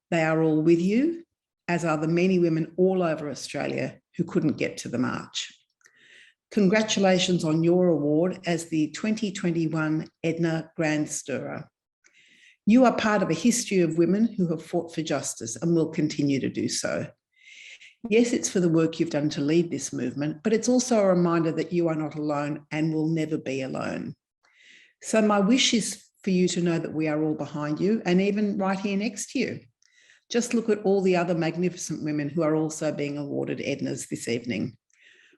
They are all with you, as are the many women all over Australia who couldn't get to the march. Congratulations on your award as the 2021 Edna Grand Stirrer. You are part of a history of women who have fought for justice and will continue to do so. Yes, it's for the work you've done to lead this movement, but it's also a reminder that you are not alone and will never be alone. So my wish is for you to know that we are all behind you and even right here next to you. Just look at all the other magnificent women who are also being awarded Ednas this evening.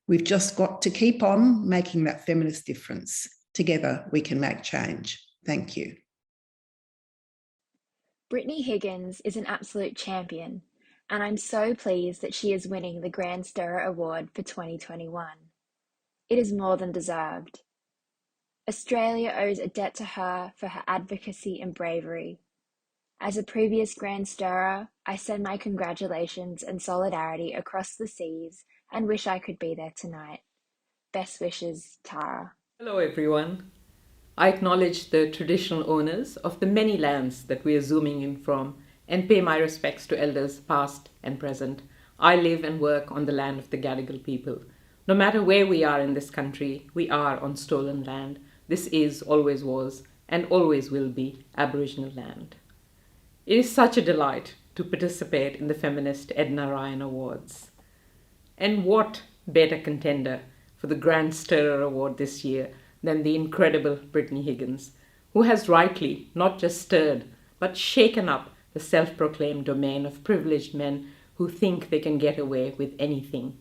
We've just got to keep on making that feminist difference. Together we can make change. Thank you. Brittany Higgins is an absolute champion, and I'm so pleased that she is winning the Grand Stirrer Award for 2021. It is more than deserved. Australia owes a debt to her for her advocacy and bravery. As a previous Grand Stirrer, I send my congratulations and solidarity across the seas and wish I could be there tonight. Best wishes, Tara. Hello everyone. I acknowledge the traditional owners of the many lands that we are zooming in from and pay my respects to elders past and present. I live and work on the land of the Gadigal people. No matter where we are in this country, we are on stolen land. This is, always was, and always will be Aboriginal land. It is such a delight to participate in the feminist Edna Ryan Awards. And what better contender for the Grand Stirrer Award this year than the incredible Brittany Higgins, who has rightly not just stirred, but shaken up the self-proclaimed domain of privileged men who think they can get away with anything.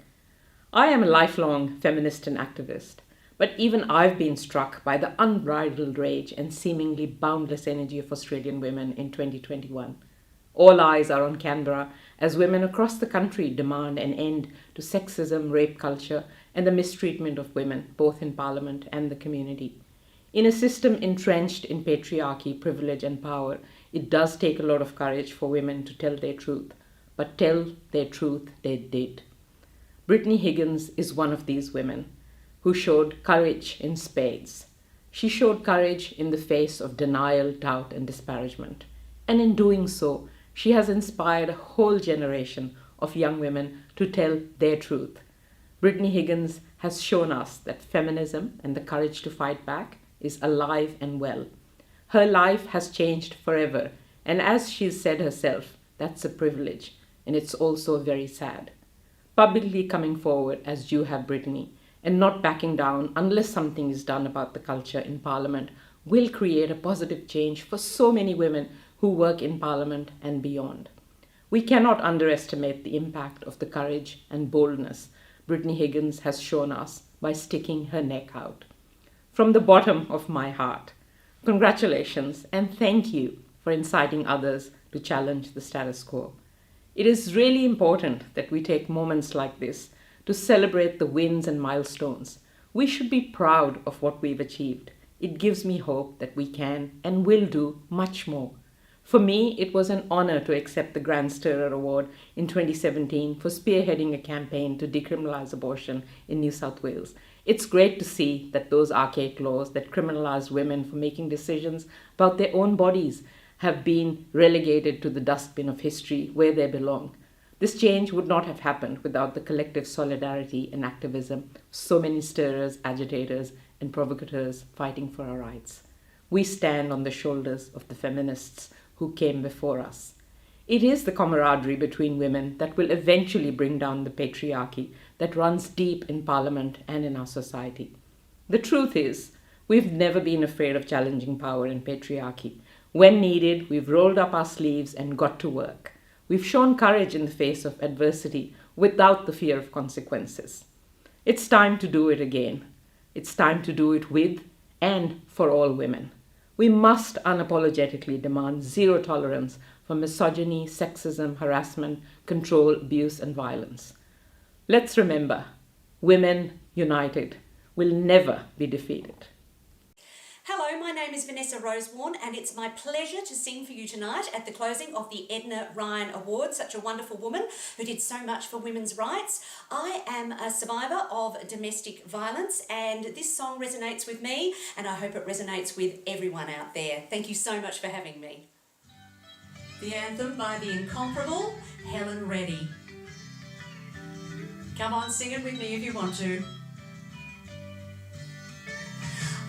I am a lifelong feminist and activist, but even I've been struck by the unbridled rage and seemingly boundless energy of Australian women in 2021. All eyes are on Canberra as women across the country demand an end to sexism, rape culture, and the mistreatment of women, both in Parliament and the community. In a system entrenched in patriarchy, privilege, and power, it does take a lot of courage for women to tell their truth, but tell their truth they did. Brittany Higgins is one of these women who showed courage in spades. She showed courage in the face of denial, doubt, and disparagement. And in doing so, she has inspired a whole generation of young women to tell their truth. Brittany Higgins has shown us that feminism and the courage to fight back is alive and well. Her life has changed forever, and as she's said herself, that's a privilege, and it's also very sad. Publicly coming forward, as you have, Brittany, and not backing down unless something is done about the culture in Parliament will create a positive change for so many women who work in Parliament and beyond. We cannot underestimate the impact of the courage and boldness Brittany Higgins has shown us by sticking her neck out. From the bottom of my heart, congratulations and thank you for inciting others to challenge the status quo. It is really important that we take moments like this to celebrate the wins and milestones. We should be proud of what we've achieved. It gives me hope that we can and will do much more. For me, it was an honor to accept the Grand Stirrer Award in 2017 for spearheading a campaign to decriminalize abortion in New South Wales. It's great to see that those archaic laws that criminalized women for making decisions about their own bodies have been relegated to the dustbin of history where they belong. This change would not have happened without the collective solidarity and activism of so many stirrers, agitators, and provocateurs fighting for our rights. We stand on the shoulders of the feminists who came before us. It is the camaraderie between women that will eventually bring down the patriarchy that runs deep in Parliament and in our society. The truth is, we've never been afraid of challenging power and patriarchy. When needed, we've rolled up our sleeves and got to work. We've shown courage in the face of adversity without the fear of consequences. It's time to do it again. It's time to do it with and for all women. We must unapologetically demand zero tolerance for misogyny, sexism, harassment, control, abuse, and violence. Let's remember, women united will never be defeated. Hello, my name is Vanessa Rosewarne and it's my pleasure to sing for you tonight at the closing of the Edna Ryan Awards, such a wonderful woman who did so much for women's rights. I am a survivor of domestic violence and this song resonates with me and I hope it resonates with everyone out there. Thank you so much for having me. The anthem by the incomparable Helen Reddy. Come on, sing it with me if you want to.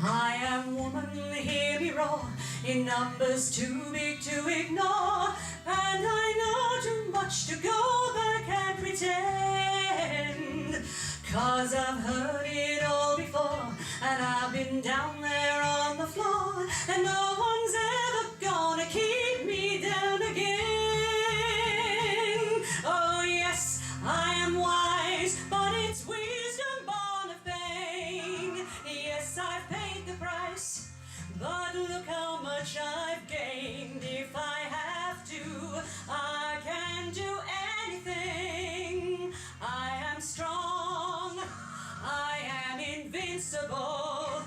I am woman, hear me roar, in numbers too big to ignore, and I know too much to go back and pretend, 'cause I've heard it all before, and I've been down there on the floor, and no one's ever gonna keep me down again. Oh yes, I am wise, but it's wisdom born of pain. Yes, I've paid the price, but look how much I've gained. If I have to, I can do anything. I am strong, I am invincible,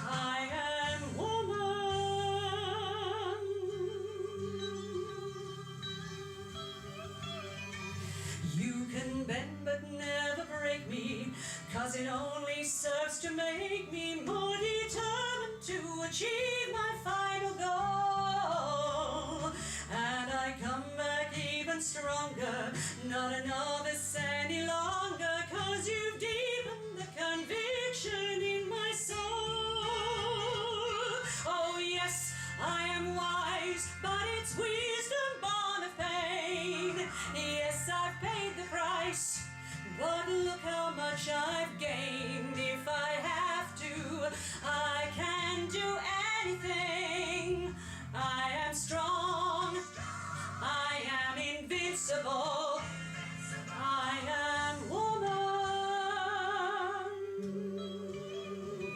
I am woman. You can bend but never break me, 'cause it only serves to make me more determined to achieve my final goal. And I come back even stronger, not a novice any longer, 'cause you've deepened the conviction in my soul. Oh yes, I am wise, but it's wisdom born of pain. Yes, I've paid the price, but look how much I've gained. If I have to, I can do anything. I am strong, I am invincible, I am woman.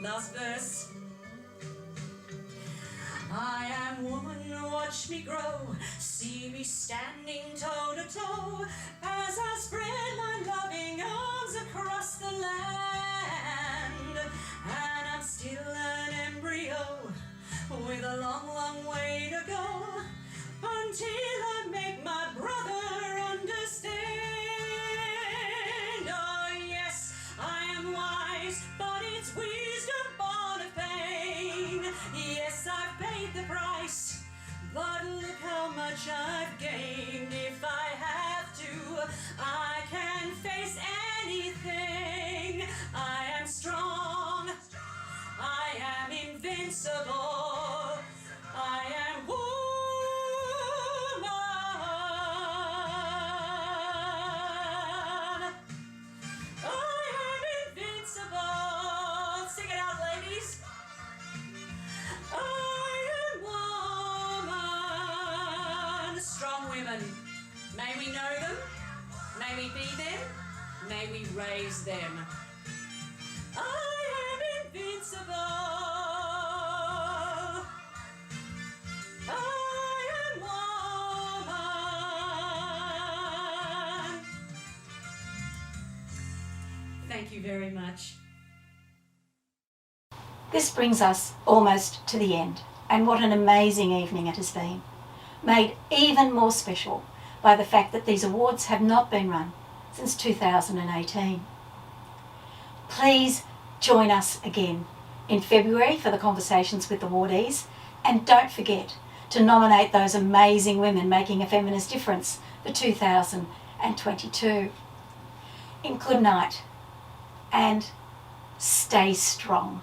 Last verse. I am woman, watch me grow, see me standing toe to toe, as I spread my loving arms across the land. And I'm still an embryo, with a long, long way to go, until I make my brother understand. Oh yes, I am wise, but it's wisdom born of pain. Yes, I've paid the price, but look how much I've gained. If I have to, I can face anything. I am strong, I am invincible, I am woman. I am invincible. Sing it out, ladies. I am woman. Strong women. May we know them, may we be them, may we raise them. I am invincible. I am woman. Thank you very much. This brings us almost to the end, and what an amazing evening it has been, made even more special by the fact that these awards have not been run since 2018. Please join us again in February for the conversations with the awardees, and don't forget to nominate those amazing women making a feminist difference for 2022. Good night and stay strong.